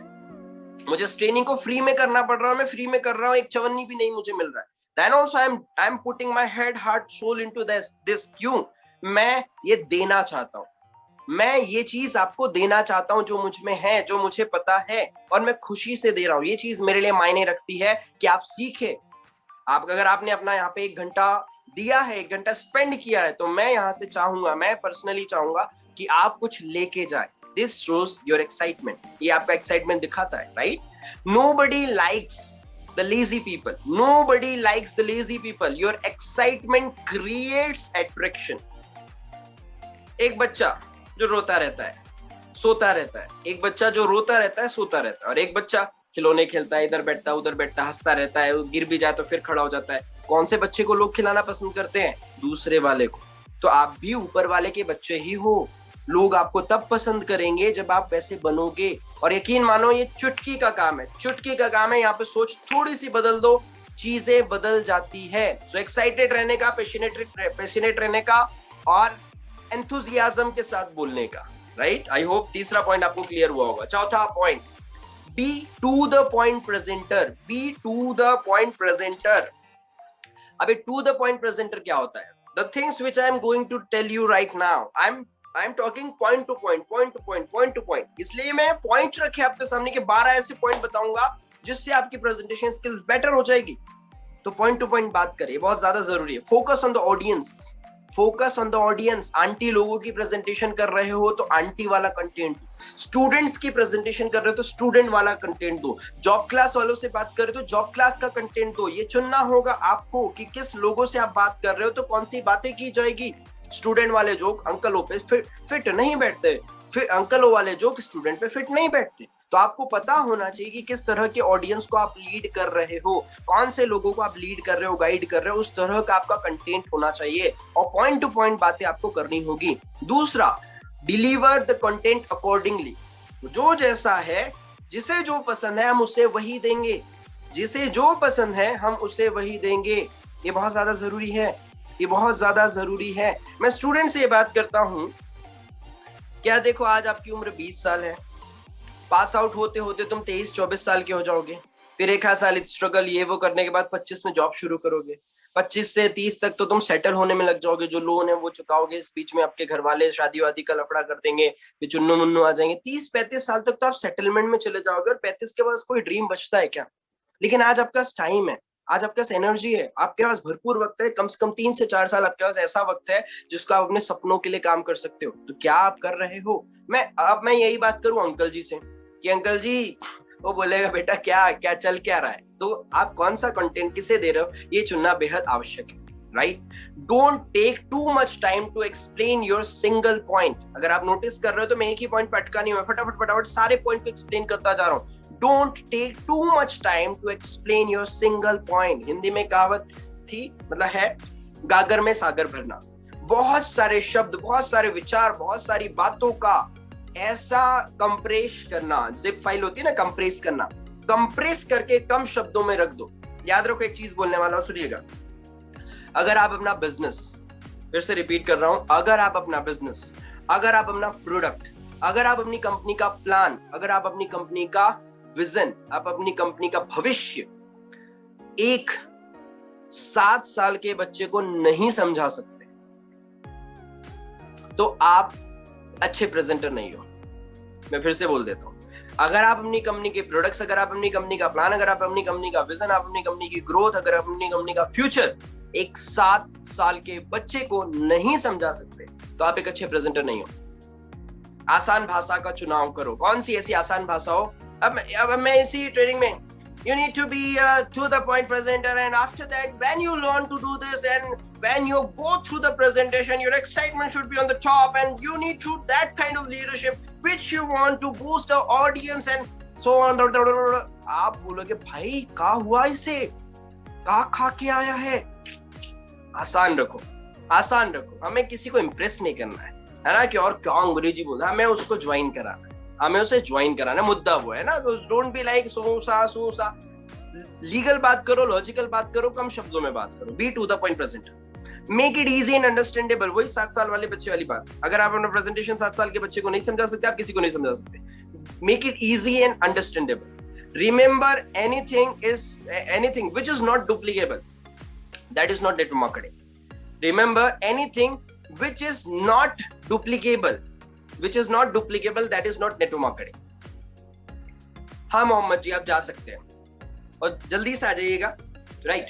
मुझे इस ट्रेनिंग को फ्री में करना पड़ रहा है, मैं फ्री में कर रहा हूँ, एक चवन्नी भी नहीं मुझे मिल रहा है। Then also I am putting my head, heart, soul into this. क्यों? मैं ये देना चाहता हूँ, मैं ये चीज आपको देना चाहता हूँ जो मुझ में है, जो मुझे पता है, और मैं खुशी से दे रहा हूँ। ये चीज मेरे लिए मायने रखती है कि आप सीखे। आप अगर आपने अपना यहाँ पे 1 घंटा दिया है, 1 घंटा स्पेंड किया है, तो मैं यहाँ से चाहूंगा, मैं पर्सनली चाहूंगा कि आप कुछ लेके जाए। दिस शोज योर एक्साइटमेंट, ये आपका एक्साइटमेंट दिखाता है, right? Nobody likes the lazy people, nobody likes the lazy people. Your excitement creates attraction. एक बच्चा जो रोता रहता है, सोता रहता है, एक बच्चा जो रोता रहता है, सोता रहता है, और एक बच्चा खिलौने खेलता है, इधर बैठता है उधर बैठता है, हंसता रहता है, गिर भी जाए तो फिर खड़ा हो जाता है। कौन से बच्चे को लोग खिलाना पसंद करते हैं? दूसरे वाले को। तो आप भी ऊपर वाले के बच्चे ही हो। लोग आपको तब पसंद करेंगे जब आप वैसे बनोगे, और यकीन मानो ये चुटकी का काम है, चुटकी का काम है। यहाँ पे सोच थोड़ी सी बदल दो, चीजें बदल जाती है। सो एक्साइटेड रहने का, पैशनेट रहने का, और एंथुजियाज्म के साथ बोलने का, राइट? आई होप तीसरा पॉइंट आपको क्लियर हुआ होगा। चौथा point, be to the point presenter. Be to the point presenter. अबे टू द पॉइंट प्रेजेंटर क्या होता है? The things which I am going to tell you right now, I am talking point to point, point to point, point to point. इसलिए मैं point रखे आपके सामने के 12 ऐसे पॉइंट बताऊंगा जिससे आपकी प्रेजेंटेशन स्किल्स बेटर हो जाएगी। तो पॉइंट टू पॉइंट बात करिए, बहुत ज्यादा जरूरी है। Focus on the audience, focus on the audience. Aunty लोगों की प्रेजेंटेशन कर रहे हो तो आंटी वाला कंटेंट दो, स्टूडेंट्स की प्रेजेंटेशन कर रहे हो तो स्टूडेंट वाला कंटेंट दो, जॉब क्लास वालों से बात कर रहे हो तो जॉब क्लास का कंटेंट दो। ये चुनना होगा आपको कि किस लोगों से आप बात कर रहे हो, तो कौन सी बातें की जाएगी। स्टूडेंट वाले जोक अंकलों पे फिट नहीं बैठते, फिर अंकलों वाले जोक स्टूडेंट पे फिट नहीं बैठते। तो आपको पता होना चाहिए कि किस तरह के ऑडियंस को आप लीड कर रहे हो, कौन से लोगों को आप लीड कर रहे हो, गाइड कर रहे हो, उस तरह का आपका कंटेंट होना चाहिए, और पॉइंट टू पॉइंट बातें आपको करनी होगी। दूसरा, डिलीवर द कंटेंट अकॉर्डिंगली। जो जैसा है, जिसे जो पसंद है हम उसे वही देंगे, जिसे जो पसंद है हम उसे वही देंगे। ये बहुत ज्यादा जरूरी है, ये बहुत ज्यादा जरूरी है। मैं स्टूडेंट से ये बात करता हूं, क्या देखो आज आपकी उम्र 20 साल है, पास आउट होते होते तुम 23-24 साल के हो जाओगे, फिर एक आध साल स्ट्रगल ये वो करने के बाद 25 में जॉब शुरू करोगे, 25 से 30 तक तो तुम सेटल होने में लग जाओगे, जो लोन है वो चुकाओगे, इस बीच में आपके घर वाले शादी वादी का लफड़ा कर देंगे, फिर चुन्नू मुन्नू आ जाएंगे। 30-35 साल तक तो आप सेटलमेंट में चले जाओगे, और 35 के बाद कोई ड्रीम बचता है क्या? लेकिन आज आपका टाइम है, आज आपके पास एनर्जी है, आपके पास भरपूर वक्त है, कम से कम 3 से 4 साल आपके पास ऐसा वक्त है जिसको आप अपने सपनों के लिए काम कर सकते हो। तो क्या आप कर रहे हो? मैं यही बात करूं अंकल जी से कि अंकल जी, वो बोलेगा बेटा क्या क्या चल क्या रहा है, तो आप कौन सा कंटेंट किसे दे रहे हो, ये चुनना बेहद आवश्यक है, right? Don't take too much time to explain your single point. अगर आप नोटिस कर रहे हो तो मैं एक ही पॉइंट पे अटका नहीं हुआ, फटाफट सारे पॉइंट को एक्सप्लेन करता जा रहा हूँ। Don't take too much time to explain your single point. Hindi में कहावत थी, मतलब है गागर में सागर भरना। बहुत सारे शब्द, बहुत सारे विचार, बहुत सारी बातों का ऐसा कंप्रेस करना, जिप फाइल होती है ना, कंप्रेस करना, कंप्रेस करके कम शब्दों में रख दो। याद रखो, एक चीज बोलने वाला हूं, सुनिएगा। अगर आप अपना बिजनेस, फिर से रिपीट कर रहा हूं, अगर आप अपना बिजनेस, अगर आप अपना प्रोडक्ट, अगर आप अपनी कंपनी का प्लान, अगर आप अपनी कंपनी का विजन, आप अपनी कंपनी का भविष्य एक 7 साल के बच्चे को नहीं समझा सकते, तो आप अच्छे प्रेजेंटर नहीं हो। मैं फिर से बोल देता हूं, अगर आप अपनी कंपनी के प्रोडक्ट्स, अगर आप अपनी कंपनी का प्लान, अगर आप अपनी कंपनी का विजन, आप अपनी कंपनी की ग्रोथ, अगर आप अपनी कंपनी का फ्यूचर एक 7 साल के बच्चे को नहीं समझा सकते, तो आप एक अच्छे प्रेजेंटर नहीं हो। आसान भाषा का चुनाव करो। कौन सी ऐसी आसान भाषा हो? अब मैं इसी ट्रेनिंग में, you need to be to the point presenter, and after that when you learn to do this and when you go through the presentation, your excitement should be on the top, and you need to that kind of leadership which you want to boost the audience and so on. आप बोलोगे भाई क्या हुआ इसे, क्या खा के आया है? आसान रखो, आसान रखो। हमें किसी को इम्प्रेस नहीं करना है ना, कि और क्या अंग्रेजी बोला, हमें उसको ज्वाइन कराना है, हमें उसे ज्वाइन कराना, मुद्दा वो है ना। तो डोंट बी लाइक सोसा। लीगल बात करो, लॉजिकल बात करो, कम शब्दों में बात करो। Be to the point presenter. Make it easy and understandable, वही 7 साल वाले बच्चे वाली बात। अगर आप अपना प्रेजेंटेशन 7 साल के बच्चे को नहीं समझा सकते, आप किसी को नहीं समझा सकते। Make it easy and understandable. Remember anything which is not duplicable, that is not network marketing. Remember anything which is not duplicable, that is not network marketing. हाँ मोहम्मद जी, आप जा सकते हैं और जल्दी से आ जाइएगा, राइट?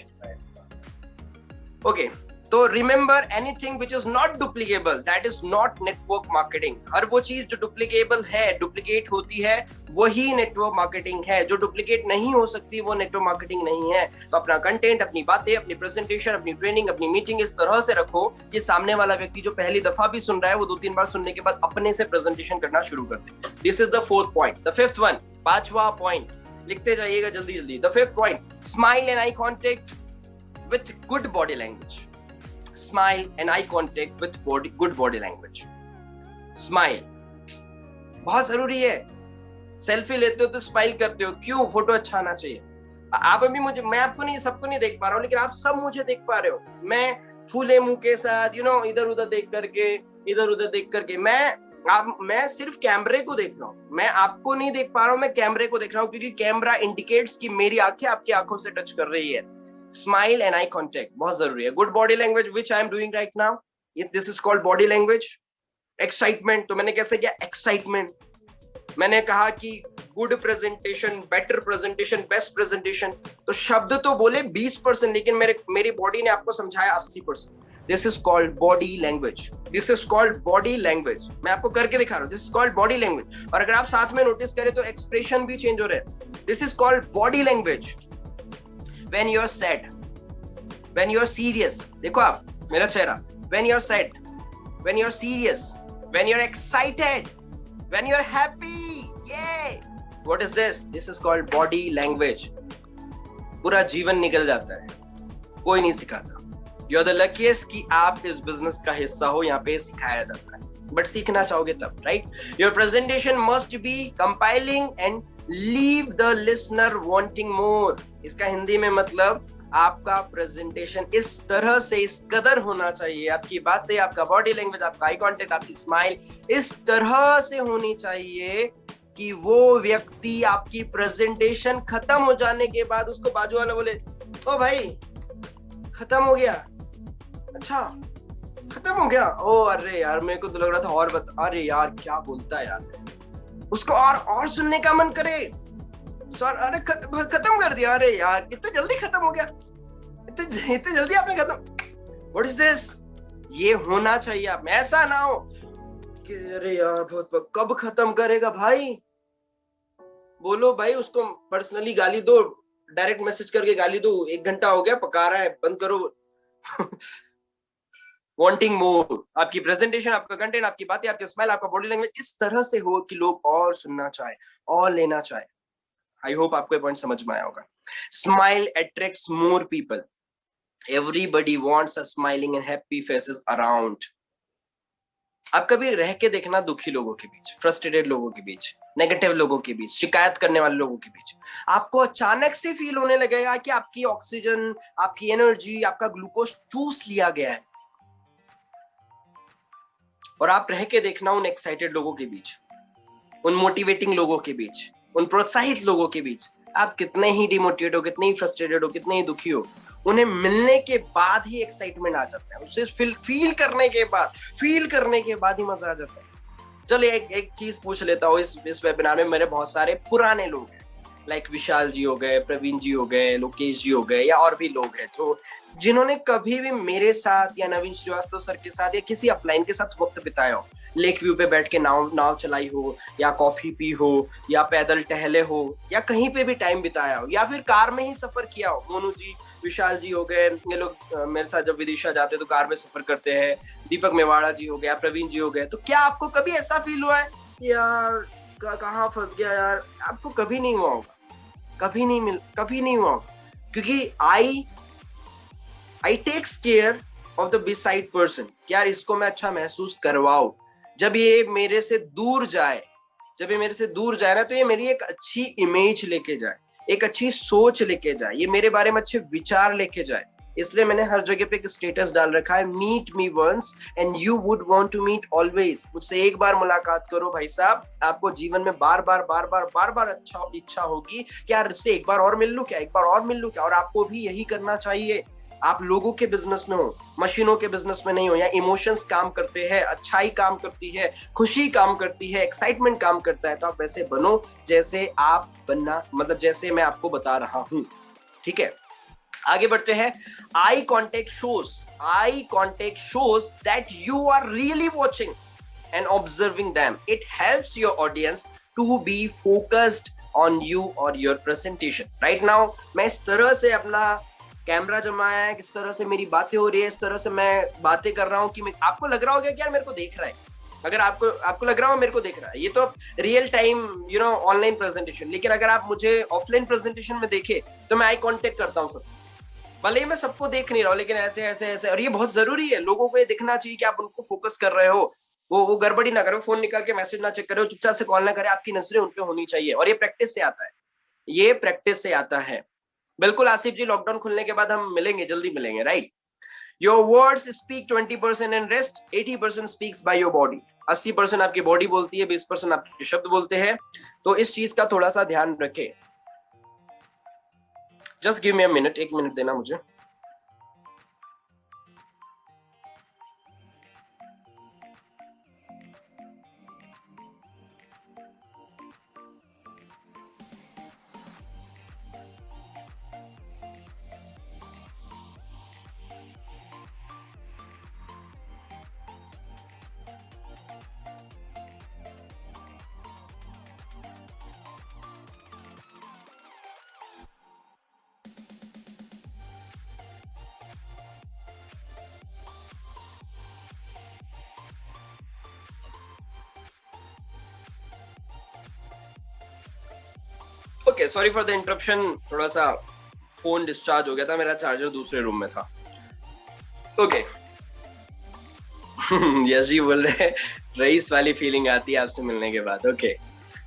ओके, तो remember anything which is not duplicable, that is not network marketing. हर वो चीज जो डुप्लीकेबल है, डुप्लीकेट होती है, वही नेटवर्क मार्केटिंग है। जो डुप्लीकेट नहीं हो सकती वो नेटवर्क मार्केटिंग नहीं है। तो अपना कंटेंट, अपनी बातें, अपनी प्रेजेंटेशन, अपनी ट्रेनिंग, अपनी मीटिंग इस तरह से रखो कि सामने वाला व्यक्ति जो पहली दफा भी सुन रहा है वो 2-3 बार सुनने के बाद अपने से प्रेजेंटेशन करना शुरू कर दे। This is the 4th point. The 5th one, 5वां पॉइंट, लिखते जाइएगा जल्दी जल्दी। The 5th point, smile and eye contact with good body language. Smile and eye contact with good body language. Smile बहुत जरूरी है। सेल्फी लेते हो तो स्माइल करते हो, क्यों? फोटो अच्छा आना चाहिए। आप अभी मैं आपको नहीं, सबको नहीं देख पा रहा हूँ, लेकिन आप सब मुझे देख पा रहे हो। मैं फूले मुंह के साथ इधर उधर देख करके मैं सिर्फ कैमरे को देख रहा हूँ, मैं आपको नहीं देख पा रहा हूँ, मैं कैमरे को देख रहा हूँ, क्योंकि कैमरा इंडिकेट्स कि मेरी आंखें आपकी आंखों से टच कर रही है। स्माइल एंड आई कॉन्टेक्ट बहुत जरूरी है। Good body language which I am doing right now, this is called body language. Excitement, तो मैंने कैसे किया? एक्साइटमेंट। मैंने कहा कि good presentation, better presentation, best presentation, तो शब्द तो बोले 20%, लेकिन मेरी बॉडी ने आपको समझाया 80%। This is called body language. This is called body language. मैं आपको करके दिखा रहा हूँ, this is called body language. और अगर आप साथ में नोटिस करें तो एक्सप्रेशन भी चेंज हो रहे हैं। This is called body language. When you're sad, when you're serious, देखो आप मेरा चेहरा, when you're sad, when you're serious, when you're excited, when you're happy, yay! What is this? This is called body language. पूरा जीवन निकल जाता है, कोई नहीं सिखाता। You're the luckiest कि आप इस बिजनेस का हिस्सा हो, यहाँ पे सिखाया जाता है, बट सीखना चाहोगे तब, right? Your presentation must be compelling and leave the listener wanting more. इसका हिंदी में मतलब आपका प्रेजेंटेशन इस तरह से, इस कदर होना चाहिए, आपकी बातें, आपका बॉडी लैंग्वेज, आपका आई कांटेक्ट, आपकी स्माइल इस तरह से होनी चाहिए कि वो व्यक्ति आपकी प्रेजेंटेशन खत्म हो जाने के बाद उसको बाजू वाला बोले, ओ भाई खत्म हो गया, अच्छा खत्म हो गया, ओ अरे यार मेरे को तो लग रहा था और बता, अरे यार क्या बोलता है यार, उसको और सुनने का मन करे। सर अरे खत्म कर दिया, अरे यार इतने जल्दी खत्म हो गया, इतने जल्दी आपने खत्म, व्हाट इज दिस? ये होना चाहिए आप में, ऐसा ना हो कि अरे यार बहुत कब खत्म करेगा भाई। बोलो भाई, उसको पर्सनली गाली दो, डायरेक्ट मैसेज करके गाली दो, 1 घंटा हो गया पका रहा है, बंद करो। वांटिंग मोर। आपकी प्रेजेंटेशन, आपका कंटेंट, आपकी बातें, आपकी स्माइल, आपका बॉडी लैंग्वेज इस तरह से हो कि लोग और सुनना चाहे और लेना चाहे। आई होप आपको ये पॉइंट समझ में आया होगा। Smile attracts more people. Everybody wants a smiling and happy faces around. आप कभी रह के देखना दुखी लोगों के बीच, फ्रस्ट्रेटेड लोगों के बीच, नेगेटिव लोगों के बीच, शिकायत करने वाले लोगों के बीच, आपको अचानक से फील होने लगेगा कि आपकी ऑक्सीजन, आपकी एनर्जी, आपका ग्लूकोज चूस लिया गया है। और आप रह के देखना उन एक्साइटेड लोगों के बीच, उन मोटिवेटिंग लोगों के बीच, उन प्रोत्साहित लोगों के बीच, आप कितने ही डिमोटिवेट हो, कितने ही फ्रस्ट्रेटेड हो, कितने ही दुखी हो, उन्हें मिलने के बाद ही एक्साइटमेंट आ जाता है, उसे फील करने के बाद ही मजा आ जाता है। चलिए एक चीज पूछ लेता हूँ, इस वेबिनार में मेरे बहुत सारे पुराने लोग हैं, लाइक विशाल जी हो गए, प्रवीण जी हो गए, लोकेश जी हो गए, या और भी लोग हैं जो जिन्होंने कभी भी मेरे साथ या नवीन श्रीवास्तव सर के साथ या किसी अपलाइन के साथ वक्त बिताया हो, लेक व्यू पे बैठ के नाव चलाई हो, या कॉफी पी हो, या पैदल टहले हो, या कहीं पे भी टाइम बिताया हो, या फिर कार में ही सफर किया हो। मोनू जी, विशाल जी हो गए, ये लोग मेरे साथ जब विदिशा जाते तो कार में सफर करते हैं, दीपक मेवाड़ा जी हो गया, प्रवीण जी हो गए। तो क्या आपको कभी ऐसा फील हुआ है यार कहाँ फंस गया यार? आपको कभी नहीं हुआ होगा, कभी नहीं हुआ होगा, क्योंकि I takes care of the beside person. यार इसको मैं अच्छा महसूस करवाऊं। जब ये मेरे से दूर जाए ना, तो ये मेरी एक अच्छी इमेज लेके जाए, एक अच्छी सोच लेके जाए, ये मेरे बारे में अच्छे विचार लेके जाए। इसलिए मैंने हर जगह पे एक स्टेटस डाल रखा है, meet me once and you would want to meet always. मुझसे एक बार मुलाकात करो भाई साहब, आपको जीवन में बार बार अच्छा इच्छा होगी कि यार इससे एक बार और मिल लूं क्या, एक बार और मिल लूं क्या। और आपको भी यही करना चाहिए। आप लोगों के बिजनेस में हो, मशीनों के बिजनेस में नहीं हो। या इमोशंस काम करते हैं, अच्छाई काम करती है, खुशी काम करती है, एक्साइटमेंट काम करता है, तो आप वैसे बनो जैसे आप बनना, मतलब जैसे मैं आपको बता रहा हूं। ठीक है, आगे बढ़ते हैं। Eye contact shows that you are really watching and observing them. It helps your audience to be focused on you और योर प्रेजेंटेशन। राइट नाउ मैं इस तरह से अपना कैमरा जमाया है, किस तरह से मेरी बातें हो रही है, इस तरह से मैं बातें कर रहा हूँ कि आपको लग रहा होगा कि यार मेरे को देख रहा है। अगर आपको लग रहा हो मेरे को देख रहा है, ये तो रियल टाइम ऑनलाइन प्रेजेंटेशन। लेकिन अगर आप मुझे ऑफलाइन प्रेजेंटेशन में देखे तो मैं आई कांटेक्ट करता हूँ सबसे, भले ही मैं सबको देख नहीं रहा हूँ, लेकिन ऐसे ऐसे ऐसे। और ये बहुत जरूरी है, लोगों को ये दिखना चाहिए कि आप उनको फोकस कर रहे हो, वो गड़बड़ी ना करे, फोन निकाल के मैसेज ना चेक करे, चुपचाप से कॉल ना करे, आपकी नजरें उन पे होनी चाहिए। और ये प्रैक्टिस से आता है। बिल्कुल आसिफ जी, लॉकडाउन खुलने के बाद हम मिलेंगे, जल्दी मिलेंगे, right. Your words speak 20% and rest 80% speaks by your body. 80% आपकी बॉडी बोलती है, 20% आपके शब्द बोलते हैं। तो इस चीज का थोड़ा सा ध्यान रखें। Just give me a minute, 1 minute देना मुझे। Okay, sorry for the interruption, थोड़ा सा फोन डिस्चार्ज हो गया था, मेरा चार्जर दूसरे रूम में था। ओके यश जी बोल रहे हैं रईस वाली फीलिंग आती है आपसे मिलने के बाद। ओके,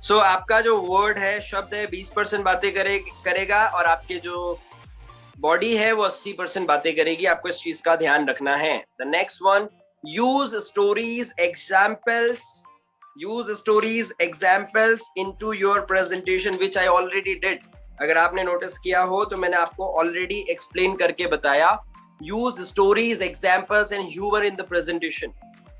सो आपका जो वर्ड है, शब्द है, 20% बातें करेगा और आपके जो बॉडी है वो 80% बातें करेगी। आपको इस चीज का ध्यान रखना है। The next one, use stories examples into your presentation, which I already did. अगर आपने नोटिस किया हो तो मैंने आपको ऑलरेडी एक्सप्लेन करके बताया। Use stories, examples and humour in the presentation.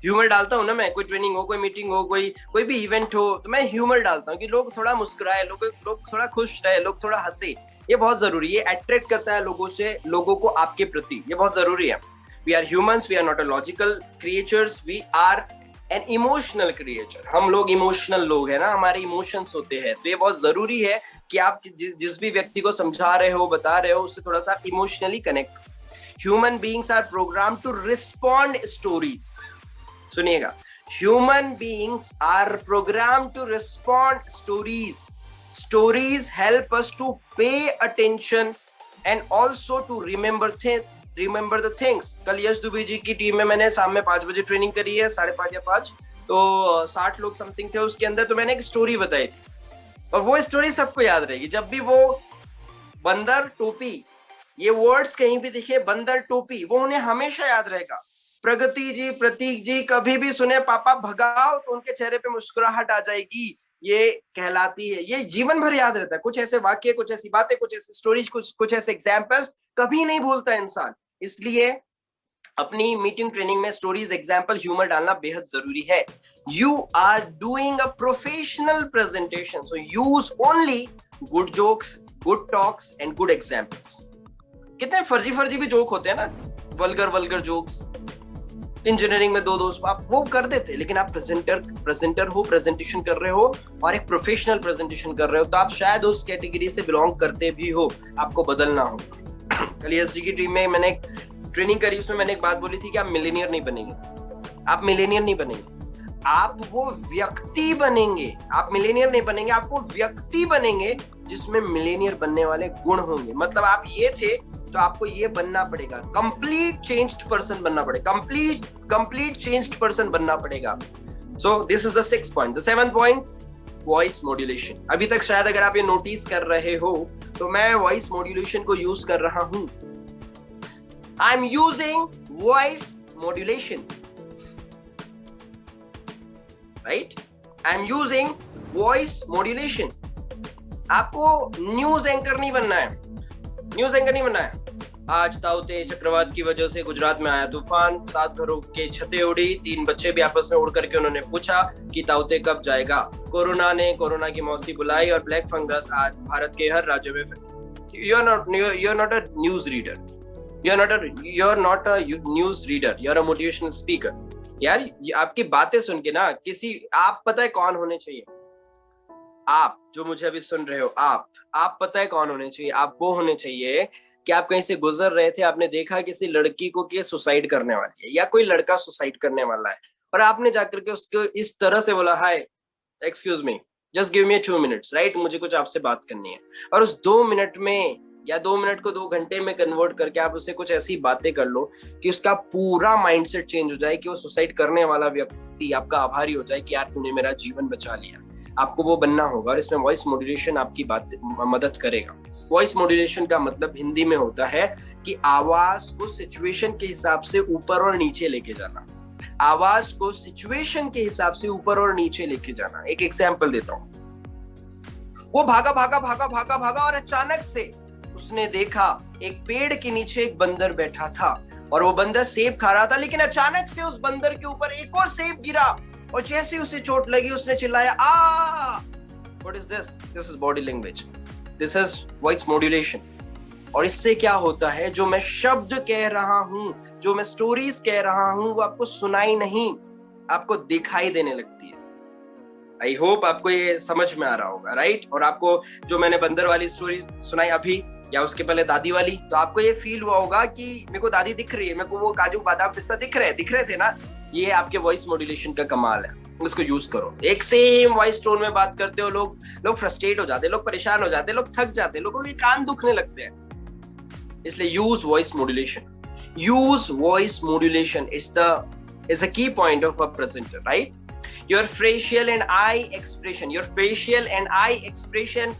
Humour डालता हूँ ना मैं, कोई ट्रेनिंग हो, कोई मीटिंग हो, कोई भी इवेंट हो, तो मैं ह्यूमर डालता हूँ कि लोग थोड़ा मुस्कुराए, लोग थोड़ा खुश रहे, लोग थोड़ा हंसे। ये बहुत जरूरी है, अट्रैक्ट करता है लोगों को आपके प्रति। ये बहुत जरूरी है। We are humans, we are not a logical creatures, we are an emotional creature. हम लोग इमोशनल लोग हैं ना, हमारे इमोशंस होते हैं। तो ये बहुत जरूरी है कि आप जिस भी व्यक्ति को समझा रहे हो, बता रहे हो, उससे थोड़ा सा emotionally connect. Human beings are program to respond stories. सुनिएगा, human beings are program to respond stories. Stories help us to pay attention and also to remember the things. कल यश दुबे जी की टीम में मैंने शाम में 5 बजे ट्रेनिंग करी है, 5:30 या 5, तो 60 लोग समथिंग थे उसके अंदर। तो मैंने एक स्टोरी बताई थी और वो स्टोरी सबको याद रहेगी। जब भी वो बंदर टोपी, ये वर्ड्स कहीं भी दिखे, बंदर टोपी, वो उन्हें हमेशा याद रहेगा। प्रगति जी, प्रतीक जी कभी भी सुने पापा भगाओ तो उनके चेहरे पे मुस्कुराहट आ जाएगी। ये कहलाती है, ये जीवन भर याद रहता है। कुछ ऐसे वाक्य, कुछ ऐसी बातें, कुछ ऐसी स्टोरीज, कुछ ऐसे एग्जाम्पल्स कभी नहीं भूलता इंसान। इसलिए अपनी मीटिंग ट्रेनिंग में स्टोरीज, एग्जाम्पल, ह्यूमर डालना बेहद जरूरी है। You are doing a professional presentation, so use only good jokes, good talks and good examples. कितने फर्जी भी जोक होते हैं ना, वल्गर जोक्स। इंजीनियरिंग में 2 दोस्त आप वो कर देते, लेकिन आप प्रेजेंटर हो, प्रेजेंटेशन कर रहे हो और एक प्रोफेशनल प्रेजेंटेशन कर रहे हो, तो आप शायद उस कैटेगरी से बिलोंग करते भी हो, आपको बदलना हो। कल यस जी की टीम में मैंने एक ट्रेनिंग करी, उसमें मैंने एक बात बोली थी कि आप मिलेनियर नहीं बनेंगे, आप मिलेनियर नहीं बनेंगे, आप वो व्यक्ति बनेंगे। आप मिलेनियर नहीं बनेंगे, आप वो व्यक्ति बनेंगे जिसमें मिलेनियर बनने वाले गुण होंगे। मतलब आप ये थे तो आपको ये बनना पड़ेगा, कंप्लीट चेंज्ड पर्सन बनना पड़ेगा, कंप्लीट चेंज्ड पर्सन बनना पड़ेगा। So this is the 6th point. The 7th point, voice modulation. अभी तक शायद अगर आप ये नोटिस कर रहे हो तो मैं वॉइस मॉड्यूलेशन को यूज कर रहा हूं। I'm using voice modulation. Right? I'm using voice modulation. आपको न्यूज एंकर नहीं बनना है, न्यूज एंकर नहीं बनना है। आज ताउते चक्रवात की वजह से गुजरात में आया तूफान, 7 घरों के छतें उड़ी, 3 बच्चे भी आपस में उड़ करके उन्होंने पूछा कि ताउते कब जाएगा। कोरोना ने कोरोना की मौसी बुलाई और ब्लैक फंगस आज भारत के हर राज्य में। You're not a news reader. You're not a news reader. You're a motivational speaker. यार आपकी बातें सुन के ना किसी, आप पता है कौन होने चाहिए? आप जो मुझे अभी सुन रहे हो, आप पता है कौन होने चाहिए? आप वो होने चाहिए कि आप कहीं से गुजर रहे थे, आपने देखा किसी लड़की को कि सुसाइड करने वाली है या कोई लड़का सुसाइड करने वाला है, और आपने जाकर के उसको इस तरह से बोला, हाय एक्सक्यूज मी, जस्ट गिव मी 2 minutes, राइट, मुझे कुछ आपसे बात करनी है। और उस 2 मिनट में या 2 मिनट को 2 घंटे में कन्वर्ट करके आप उससे कुछ ऐसी बातें कर लो कि उसका पूरा माइंडसेट चेंज हो जाए, कि वो सुसाइड करने वाला व्यक्ति आपका आभारी हो जाए कि यार तूने मेरा जीवन बचा लिया। आपको वो बनना होगा, और इसमें वॉइस मॉड्यूलेशन आपकी बात मदद करेगा। वॉइस मॉड्यूलेशन का मतलब हिंदी में होता है कि आवाज को सिचुएशन के हिसाब से ऊपर और नीचे लेके जाना। आवाज को सिचुएशन के हिसाब से ऊपर और नीचे लेके जाना। एक एग्जांपल देता हूं। वो भागा भागा भागा भागा भागा और अचानक से उसने देखा एक पेड़ के नीचे एक बंदर बैठा था, और वो बंदर सेब खा रहा था, लेकिन अचानक से उस बंदर के ऊपर एक और सेब गिरा, और जैसे उसे चोट लगी उसने चिल्लाया, आ! What is this? This is body language. This is voice modulation. और इससे क्या होता है, जो मैं शब्द कह रहा हूं, जो मैं स्टोरीज कह रहा हूं, वो आपको सुनाई नहीं, आपको दिखाई देने लगती है। आई होप आपको ये समझ में आ रहा होगा, राइट? और आपको जो मैंने बंदर वाली स्टोरी सुनाई अभी, या उसके पहले दादी वाली, तो आपको ये फील हुआ होगा कि मेरे को दादी दिख रही है, मेरे को वो काजू बादाम पिस्ता दिख रहे थे ना। ये आपके वॉइस मॉड्यूलेशन का कमाल है, उसको यूज करो। एक सेम वॉइस टोन में बात करते हो, लोग फ्रस्ट्रेट हो जाते, लोग परेशान हो जाते, लोग थक जाते, लोगों के कान दुखने लगते हैं। इसलिए use voice modulation, use voice modulation is the key point of a presenter, right? Your facial and eye expression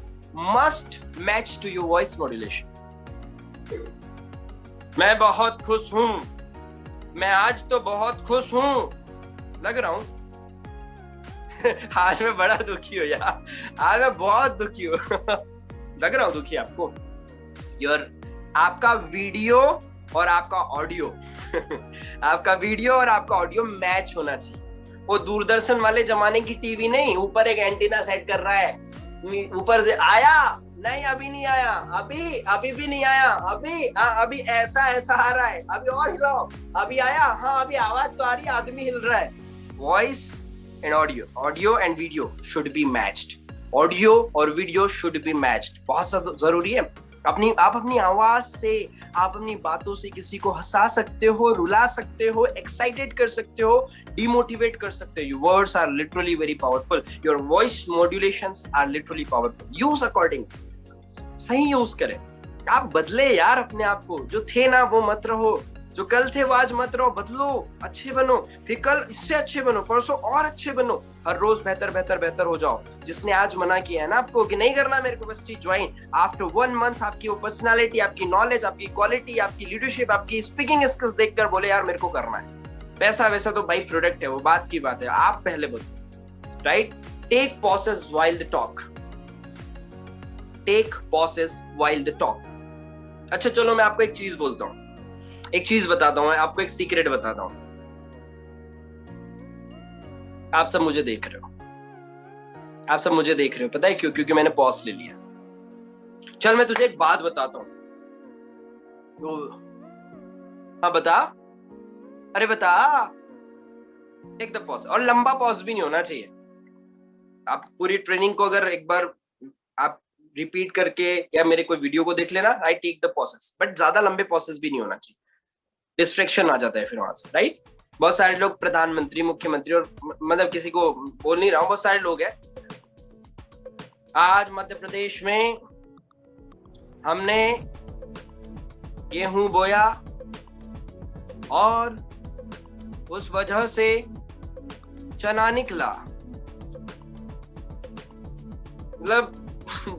must match to your voice modulation. मैं बहुत खुश हूं, मैं आज तो बहुत खुश हूं, लग रहा हूं। आज मैं बड़ा दुखी हूं यार, आज मैं बहुत दुखी हूं। लग रहा हूं दुखी आपको? आपका वीडियो और आपका ऑडियो आपका वीडियो और आपका ऑडियो मैच होना चाहिए। वो दूरदर्शन वाले जमाने की टीवी नहीं, ऊपर एक एंटीना सेट कर रहा है, ऊपर से आया नहीं, अभी नहीं आया, अभी भी नहीं आया, अभी ऐसा आ रहा है, अभी और हिलाओ, अभी आया, हाँ अभी आवाज तो आ रही है, आदमी हिल रहा है। Voice and audio and video should be matched. Audio और वीडियो शुड बी मैच्ड, बहुत जरूरी है। आप अपनी आवाज से, आप अपनी बातों से किसी को हंसा सकते हो, रुला सकते हो, एक्साइटेड कर सकते हो, डिमोटिवेट कर सकते हो। Your words are literally very powerful. Your voice modulations are literally powerful. Use according. सही यूज करें। आप बदले यार अपने आप को, जो थे ना वो मत रहो, जो कल थे वो आज मत रहो, बदलो, अच्छे बनो, फिर कल इससे अच्छे बनो, परसों और अच्छे बनो, हर रोज बेहतर हो जाओ। जिसने आज मना किया है ना आपको कि नहीं करना मेरे को बस चीज ज्वाइन, आफ्टर 1 month आपकी वो पर्सनालिटी, आपकी नॉलेज, आपकी क्वालिटी, आपकी लीडरशिप, आपकी स्पीकिंग स्किल्स देखकर बोले यार मेरे को करना है। पैसा वैसा तो बाई प्रोडक्ट है, वो बात की बात है, आप पहले बोलो, right? Take pauses while the talk, take pauses while the talk. अच्छा चलो मैं आपको एक चीज बोलता हूँ, एक चीज बताता हूं, आपको एक सीक्रेट बताता हूं। आप सब मुझे देख रहे हो, पता है क्यों? क्योंकि मैंने पॉज ले लिया। चल मैं तुझे एक बात बताता हूं। हाँ बता, अरे बता। टेक द पॉज, और लंबा पॉज भी नहीं होना चाहिए। आप पूरी ट्रेनिंग को अगर एक बार आप रिपीट करके या मेरे कोई वीडियो को देख लेना, I take the pauses, but ज्यादा लंबे पॉसेस भी नहीं होना चाहिए, डिस्ट्रैक्शन आ जाता है फिर वहां से, राइट? बहुत सारे लोग प्रधानमंत्री, मुख्यमंत्री, और मतलब किसी को बोल नहीं रहा हूं, बहुत सारे लोग हैं। आज मध्य प्रदेश में हमने गेहूं बोया और उस वजह से चना निकला। मतलब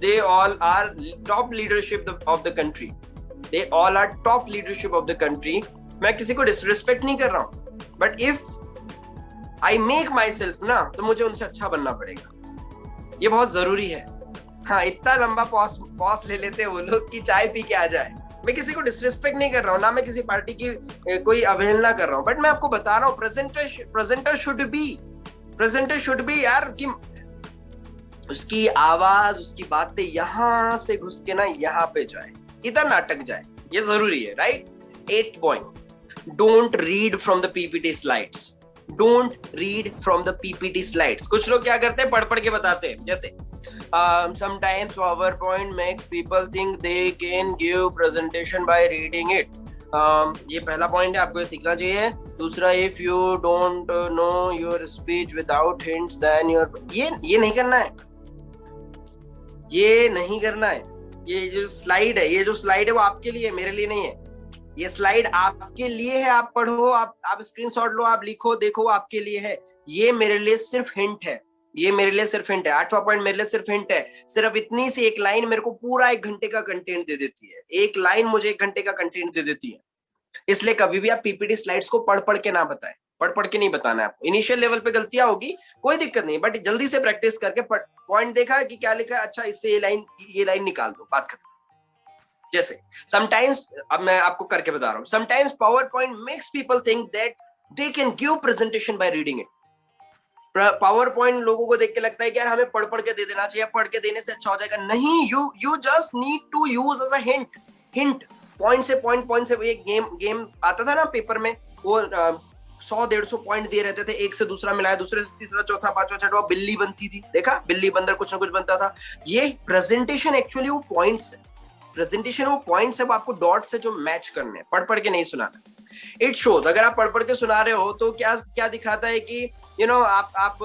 they all are top leadership of the country, they all are top leadership of the country. मैं किसी को डिसरिस्पेक्ट नहीं कर रहा हूँ, but if I make myself ना, तो मुझे उनसे अच्छा बनना पड़ेगा। ये बहुत जरूरी है। हाँ, इतना लंबा पॉज ले लेते हैं वो लोग कि चाय पी के आ जाए। मैं किसी को डिसरिस्पेक्ट नहीं कर रहा हूँ, ना मैं किसी पार्टी की कोई अवहेलना कर रहा हूँ, बट मैं आपको बता रहा हूँ प्रेजेंटर शुड बी यार, कि उसकी आवाज, उसकी बातें यहां से घुस के ना यहाँ पे जाए, इधर नाटक जाए, ये जरूरी है, right. 8 point, don't read from the PPT slides. Don't read from the PPT slides. कुछ लोग क्या करते हैं, पढ़ के बताते हैं। जैसे sometimes PowerPoint makes people think they can give presentation by reading it. ये पहला पॉइंट है, आपको ये सीखना चाहिए। दूसरा, if you don't know your speech without hints then ये नहीं करना है, ये नहीं करना है। ये जो स्लाइड है वो आपके लिए, मेरे लिए नहीं है। ये स्लाइड आपके लिए है, आप पढ़ो, आप स्क्रीनशॉट लो, आप लिखो, देखो, आपके लिए है। ये मेरे लिए सिर्फ हिंट है, ये मेरे लिए सिर्फ हिंट है। 8वां पॉइंट मेरे लिए सिर्फ हिंट है। सिर्फ इतनी सी एक लाइन मेरे को पूरा 1 घंटे का कंटेंट दे देती है। एक लाइन मुझे 1 घंटे का कंटेंट दे देती है। इसलिए कभी भी आप पीपीटी स्लाइड्स को पढ़ के ना बताएं, पढ़ के नहीं बताना है आपको। इनिशियल लेवल पे गलतियां होगी, कोई दिक्कत नहीं, बट जल्दी से प्रैक्टिस करके पॉइंट देखा है कि क्या लिखा है, अच्छा इससे ये लाइन निकाल दो, बात खत्म। जैसे समटाइम्स, अब मैं आपको करके बता रहा हूं, sometimes PowerPoint makes people think that they can give presentation by reading it. PowerPoint लोगों को देख के लगता है कि यार हमें पढ़ के दे देना चाहिए, पढ़ के देने से अच्छा हो जाएगा। नहीं, you just need to use as a hint. Point से एक गेम आता था ना पेपर में, वो 100-150 पॉइंट दिए रहते थे, एक से दूसरा मिलाया, दूसरे से तीसरा, चौथा, पांचवा, छठवा, बिल्ली बनती थी। देखा, बिल्ली बंदर कुछ ना कुछ बनता था। ये प्रेजेंटेशन एक्चुअली वो पॉइंट्स है, प्रेजेंटेशन वो पॉइंट्स है, वो आपको डॉट से जो मैच करने हैं, पढ़ के नहीं सुनाना। इट शोज, अगर आप पढ़ के सुना रहे हो तो क्या दिखाता है कि आप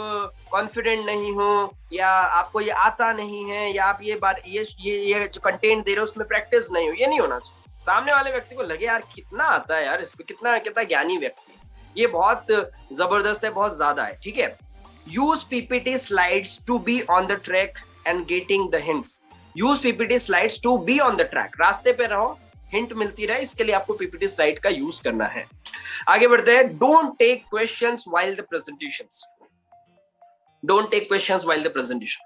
कॉन्फिडेंट नहीं हो, या आपको ये आता नहीं है, या आप ये जो कंटेंट दे रहे हो उसमें प्रैक्टिस नहीं हो। ये नहीं होना चाहिए। सामने वाले व्यक्ति को लगे यार कितना आता है यार इसको, कितना ज्ञानी व्यक्ति है। ये बहुत जबरदस्त है, बहुत ज्यादा है, ठीक है। Use PPT slides to be on the track and getting the hints. Use PPT slides to be on the track, रास्ते पे रहो, हिंट मिलती रहे, इसके लिए आपको पीपीटी स्लाइड का यूज करना है। आगे बढ़ते हैं। Don't take questions while the presentations. Don't take questions while the presentation.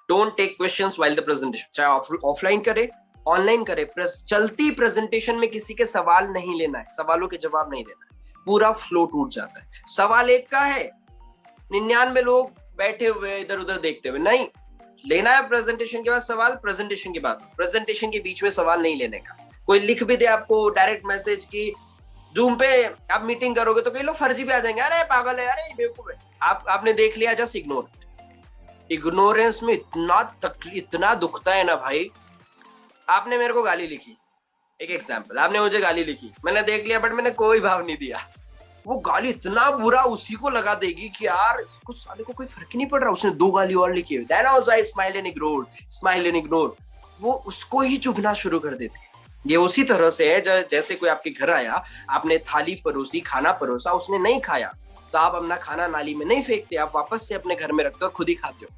Don't take questions while the presentation. चाहे ऑफलाइन करे, ऑनलाइन करे, चलती प्रेजेंटेशन में किसी के सवाल नहीं लेना है, सवालों के जवाब नहीं देना है, पूरा फ्लो टूट जाता है। सवाल एक का है, 99 लोग बैठे हुए इधर उधर देखते हुए, नहीं लेना है प्रेजेंटेशन के बाद सवाल, प्रेजेंटेशन के बाद, प्रेजेंटेशन के बीच में सवाल नहीं लेने का। कोई लिख भी दे आपको डायरेक्ट मैसेज की जूम पे आप मीटिंग करोगे तो कई लोग फर्जी पे आ जाएंगे, अरे पागल है, अरे बेवकूफ है। आपने देख लिया, जस्ट इग्नोर। इग्नोरेंस में इतना दुखता है ना भाई। आपने मेरे को गाली लिखी, एक एग्जांपल, आपने मुझे गाली लिखी, मैंने देख लिया, बट मैंने कोई भाव नहीं दिया। वो गाली इतना बुरा उसी को लगा देगी कि यार इसको साले को कोई फर्क नहीं पड़ रहा, उसने 2 गाली और लिखी है, then also I smiled and ignored. वो उसको ही चुभना शुरू कर देती है। ये उसी तरह से है जैसे कोई आपके घर आया, आपने थाली परोसी, खाना परोसा, उसने नहीं खाया, तो आप अपना खाना नाली में नहीं फेंकते, आप वापस से अपने घर में रखते हो और खुद ही खाते हो,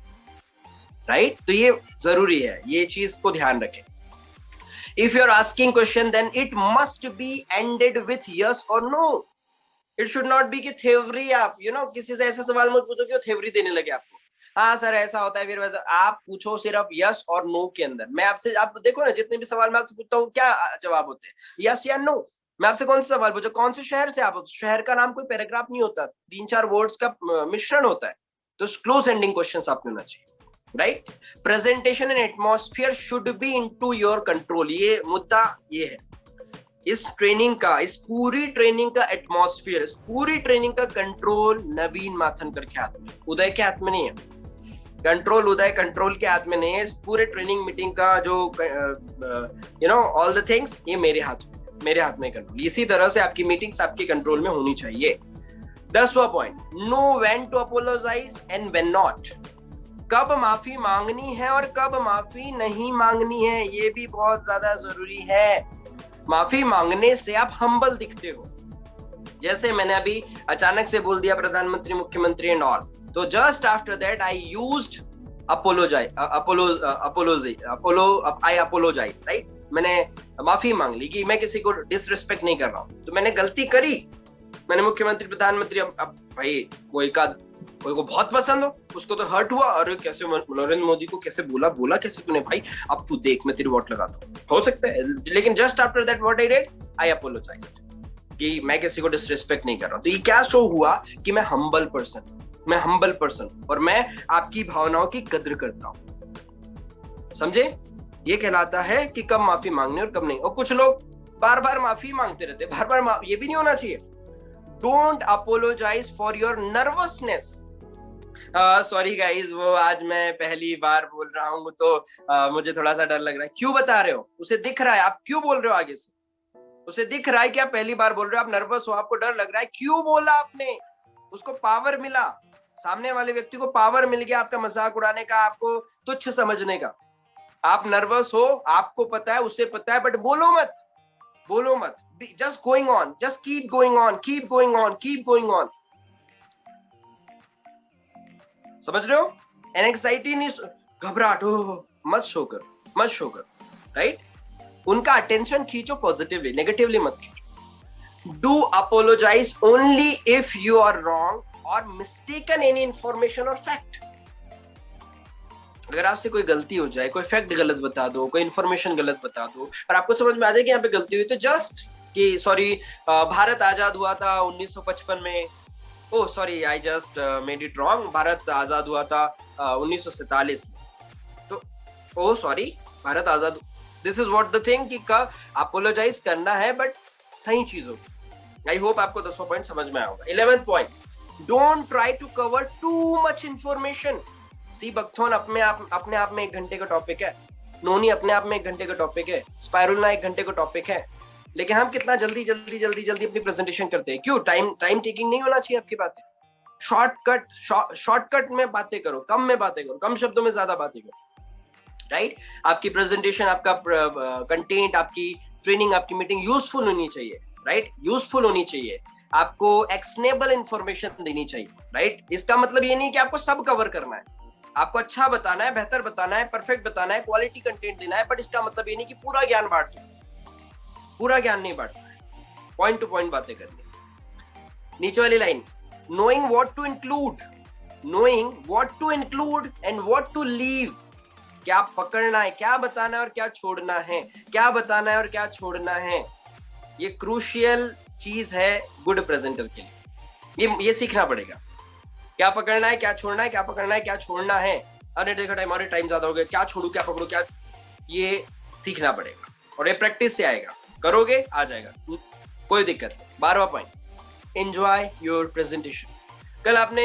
राइट। तो ये जरूरी है, ये चीज को ध्यान रखें। If you're asking question, then it must be ended with yes or no. It should not be कि थ्योरी आप किसी से ऐसे सवाल मत पूछो कि वो थ्योरी देने लगे आपको। हाँ सर ऐसा होता है, फिर वैसा। आप पूछो सिर्फ यस और नो के अंदर। मैं आपसे, आप देखो ना, जितने भी सवाल मैं आपसे पूछता हूँ क्या जवाब होते हैं, यस या नो। मैं आपसे कौन सा सवाल पूछो, कौन से शहर से आप, शहर का नाम कोई पैराग्राफ नहीं होता, 3-4 वर्ड्स का मिश्रण होता है। तो क्लोज एंडिंग क्वेश्चंस आपने होना चाहिए, right. Presentation and atmosphere should be into your control. ये मुद्दा ये है इस ट्रेनिंग का, इस पूरी ट्रेनिंग का एटमॉस्फेयर, इस पूरी ट्रेनिंग का कंट्रोल नवीन माथनकर के हाथ में, उदय के हाथ में नहीं है। कंट्रोल के हाथ में नहीं है। इस पूरे ट्रेनिंग मीटिंग का जो ऑल द थिंग्स, ये मेरे हाथ में कंट्रोल। इसी तरह से आपकी मीटिंग्स आपके कंट्रोल में होनी चाहिए। 10वां point, know when to apologise and when not. कब माफी मांगनी है और कब माफी नहीं मांगनी है, ये भी बहुत ज्यादा जरूरी है। माफी मांगने से आप हम्बल दिखते हो। जैसे मैंने अभी अचानक से बोल दिया प्रधानमंत्री, मुख्यमंत्री एंड ऑल, तो just after that I used apologize, right. मैंने माफी मांग ली कि मैं किसी को डिसरिस्पेक्ट नहीं कर रहा हूँ, तो मैंने गलती करी, मैंने मुख्यमंत्री प्रधानमंत्री, अब भाई कोई को बहुत पसंद हो, उसको तो हर्ट हुआ, अरे कैसे नरेंद्र मोदी को कैसे बोला कैसे तूने भाई, अब तू देख मैं तेरी वोट लगाता हूँ, हो सकता है, लेकिन just after that what I did, I apologised कि मैं किसी को डिसरिस्पेक्ट नहीं कर रहा हूँ। तो ये क्या शो हुआ कि मैं हम्बल पर्सन और मैं आपकी भावनाओं की कद्र करता हूँ, समझे? ये कहलाता है कि कब माफी मांगनी और कब नहीं। और कुछ लोग बार बार माफी मांगते रहते, बार बार ये भी नहीं होना चाहिए। Don't apologize for your nervousness. Sorry guys, वो आज मैं पहली बार बोल रहा हूँ तो मुझे थोड़ा सा डर लग रहा है। क्यों बता रहे हो? उसे दिख रहा है, आप क्यों बोल रहे हो आगे से? उसे दिख रहा है कि आप पहली बार बोल रहे हो, आप नर्वस हो, आपको डर लग रहा है, क्यों बोला आपने? उसको पावर मिला, सामने वाले व्यक्ति को पावर मिल गया आपका मजाक उड़ाने का, आपको तुच्छ समझने का। आप नर्वस हो, आपको पता है, उसे पता है, बट बोलो मत। Just going on, just keep going on. समझ रहे हो? एंग्जाइटी नहीं, घबराहट हो, मत शो कर, राइट? उनका अटेंशन खींचो पॉजिटिवली, नेगेटिवली मत खींचो। Do apologize only if you are wrong और मिस्टेकन एनी इंफॉर्मेशन और फैक्ट। अगर आपसे कोई गलती हो जाए, कोई फैक्ट गलत बता दो, कोई इंफॉर्मेशन गलत बता दो और आपको समझ में आ जाए कि यहाँ पे गलती हुई, तो जस्ट कि सॉरी, भारत आजाद हुआ था 1955 में, oh sorry I just made it wrong, Bharat आजाद हुआ था 1947 में, तो ओह सॉरी भारत आजाद, this is what the thing कि अपोलोजाइज करना है बट सही चीजों। आई होप आपको 10वां पॉइंट समझ में आएगा। 11th point, don't try to cover too much information. See buckthorn अपने आप में 1 घंटे का टॉपिक है, नोनी अपने आप में 1 घंटे का टॉपिक है, स्पाइरुलना 1 घंटे का टॉपिक है, लेकिन हम कितना जल्दी अपनी प्रेजेंटेशन करते हैं। क्यों? टाइम टेकिंग नहीं होना चाहिए आपकी बातें। शॉर्टकट में बातें करो, कम में बातें करो, कम शब्दों में ज्यादा बातें करो, राइट? आपकी प्रेजेंटेशन, आपका कंटेंट, आपकी ट्रेनिंग, आपकी मीटिंग यूजफुल होनी चाहिए, राइट? यूजफुल होनी चाहिए, आपको एक्शनेबल इंफॉर्मेशन देनी चाहिए, राइट? इसका मतलब ये नहीं कि आपको सब कवर करना है, आपको अच्छा बताना है, बेहतर बताना है, परफेक्ट बताना है, क्वालिटी कंटेंट देना है, बट इसका मतलब ये नहीं कि पूरा ज्ञान बांट दो, पूरा ज्ञान नहीं बांटना है, पॉइंट टू पॉइंट बातें करनी। नीचे वाली line, knowing what to include and what to leave। क्या पकड़ना है, क्या बताना है और क्या छोड़ना है, क्या बताना है और क्या छोड़ना है, ये क्रूशियल चीज है गुड प्रेजेंटर के लिए। ये सीखना पड़ेगा, क्या पकड़ना है, क्या छोड़ना है, क्या पकड़ना है, क्या छोड़ना है। अरे देखो टाइम ज्यादा हो गया, क्या छोड़ू क्या पकड़ू क्या, ये सीखना पड़ेगा और ये प्रैक्टिस से आएगा, करोगे आ जाएगा, कोई दिक्कत नहीं। 12वां पॉइंट, एंजॉय योर प्रेजेंटेशन। कल आपने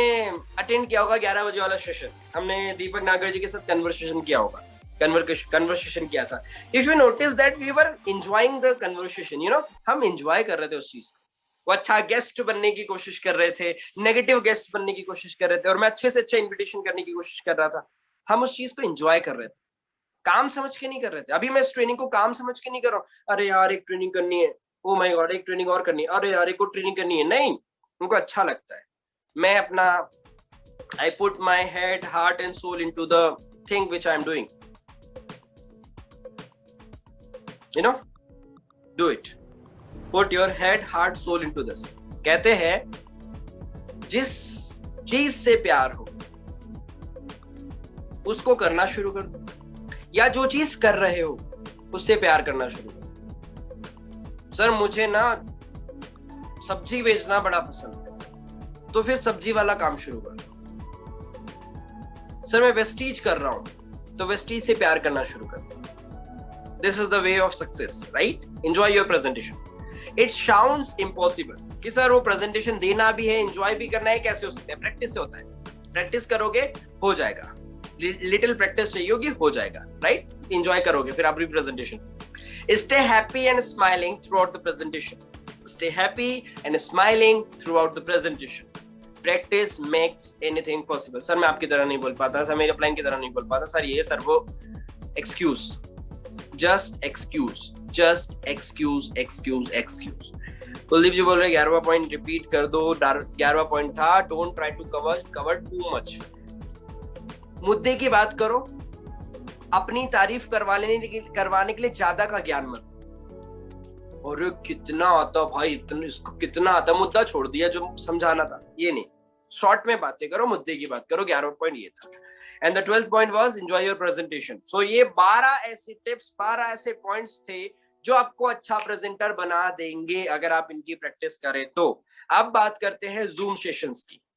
अटेंड किया होगा 11 बजे वाला सेशन, हमने दीपक नागर जी के साथ कन्वर्सेशन किया था। If you notice that we were enjoying the conversation, you know, हम एंजॉय कर रहे थे उस चीज को। वो अच्छा गेस्ट बनने की कोशिश कर रहे थे, नेगेटिव गेस्ट बनने की कोशिश कर रहे थे, और मैं अच्छे से अच्छा इन्विटेशन करने की कोशिश कर रहा था। हम उस चीज को एंजॉय कर रहे थे, काम समझ के नहीं कर रहे थे। अभी मैं इस ट्रेनिंग को काम समझ के नहीं कर रहा हूँ, अरे यार एक ट्रेनिंग करनी है, ओ माय गॉड एक ट्रेनिंग और करनी है, अरे यार एक और ट्रेनिंग करनी है। नहीं, उनको अच्छा लगता है। मैं अपना I put my head, heart and soul into the thing which I am doing. You know, do it. Put your head, heart, soul into this. कहते हैं जिस चीज से प्यार हो उसको करना शुरू कर दो, या जो चीज कर रहे हो उससे प्यार करना शुरू कर दो। सर मुझे ना सब्जी बेचना बड़ा पसंद है, तो फिर सब्जी वाला काम शुरू कर दो। सर मैं वेस्टीज कर रहा हूं, तो वेस्टीज से प्यार करना शुरू कर दो। This is the way of success, right? Enjoy your presentation. It sounds impossible कि सर वो प्रेजेंटेशन देना भी है, एंजॉय भी करना है, कैसे हो सकता है? प्रैक्टिस से होता है, प्रैक्टिस करोगे हो जाएगा, लिटिल प्रैक्टिस चाहिए होगी, हो जाएगा, राइट? एंजॉय करोगे फिर आप presentation. Stay happy and smiling through out the presentation. Stay happy and smiling throughout the presentation. Practice makes anything possible. Sir मैं आपकी तरह नहीं बोल पाता, सर मेरे प्लान की तरह नहीं बोल पाता, सर ये सर वो, excuse, just excuse. कुलदीप जी बोल रहे 11वां पॉइंट रिपीट कर दो। 11वां पॉइंट था don't try to cover too much. मुद्दे की बात करो, अपनी तारीफ करवाने के लिए ज्यादा का ज्ञान मत। अरे कितना आता भाई, इतना इसको कितना आता, मुद्दा छोड़ दिया जो समझाना था, ये नहीं। शॉर्ट में बातें करो, मुद्दे की बात करो। 11वां पॉइंट ये था। And the 12th point was enjoy your presentation. So ये 12 ऐसे टिप्स, 12 ऐसे पॉइंट्स थे जो आपको अच्छा प्रेजेंटर बना देंगे अगर आप इनकी प्रैक्टिस करें तो। अब बात करते हैं जूम सेशंस की।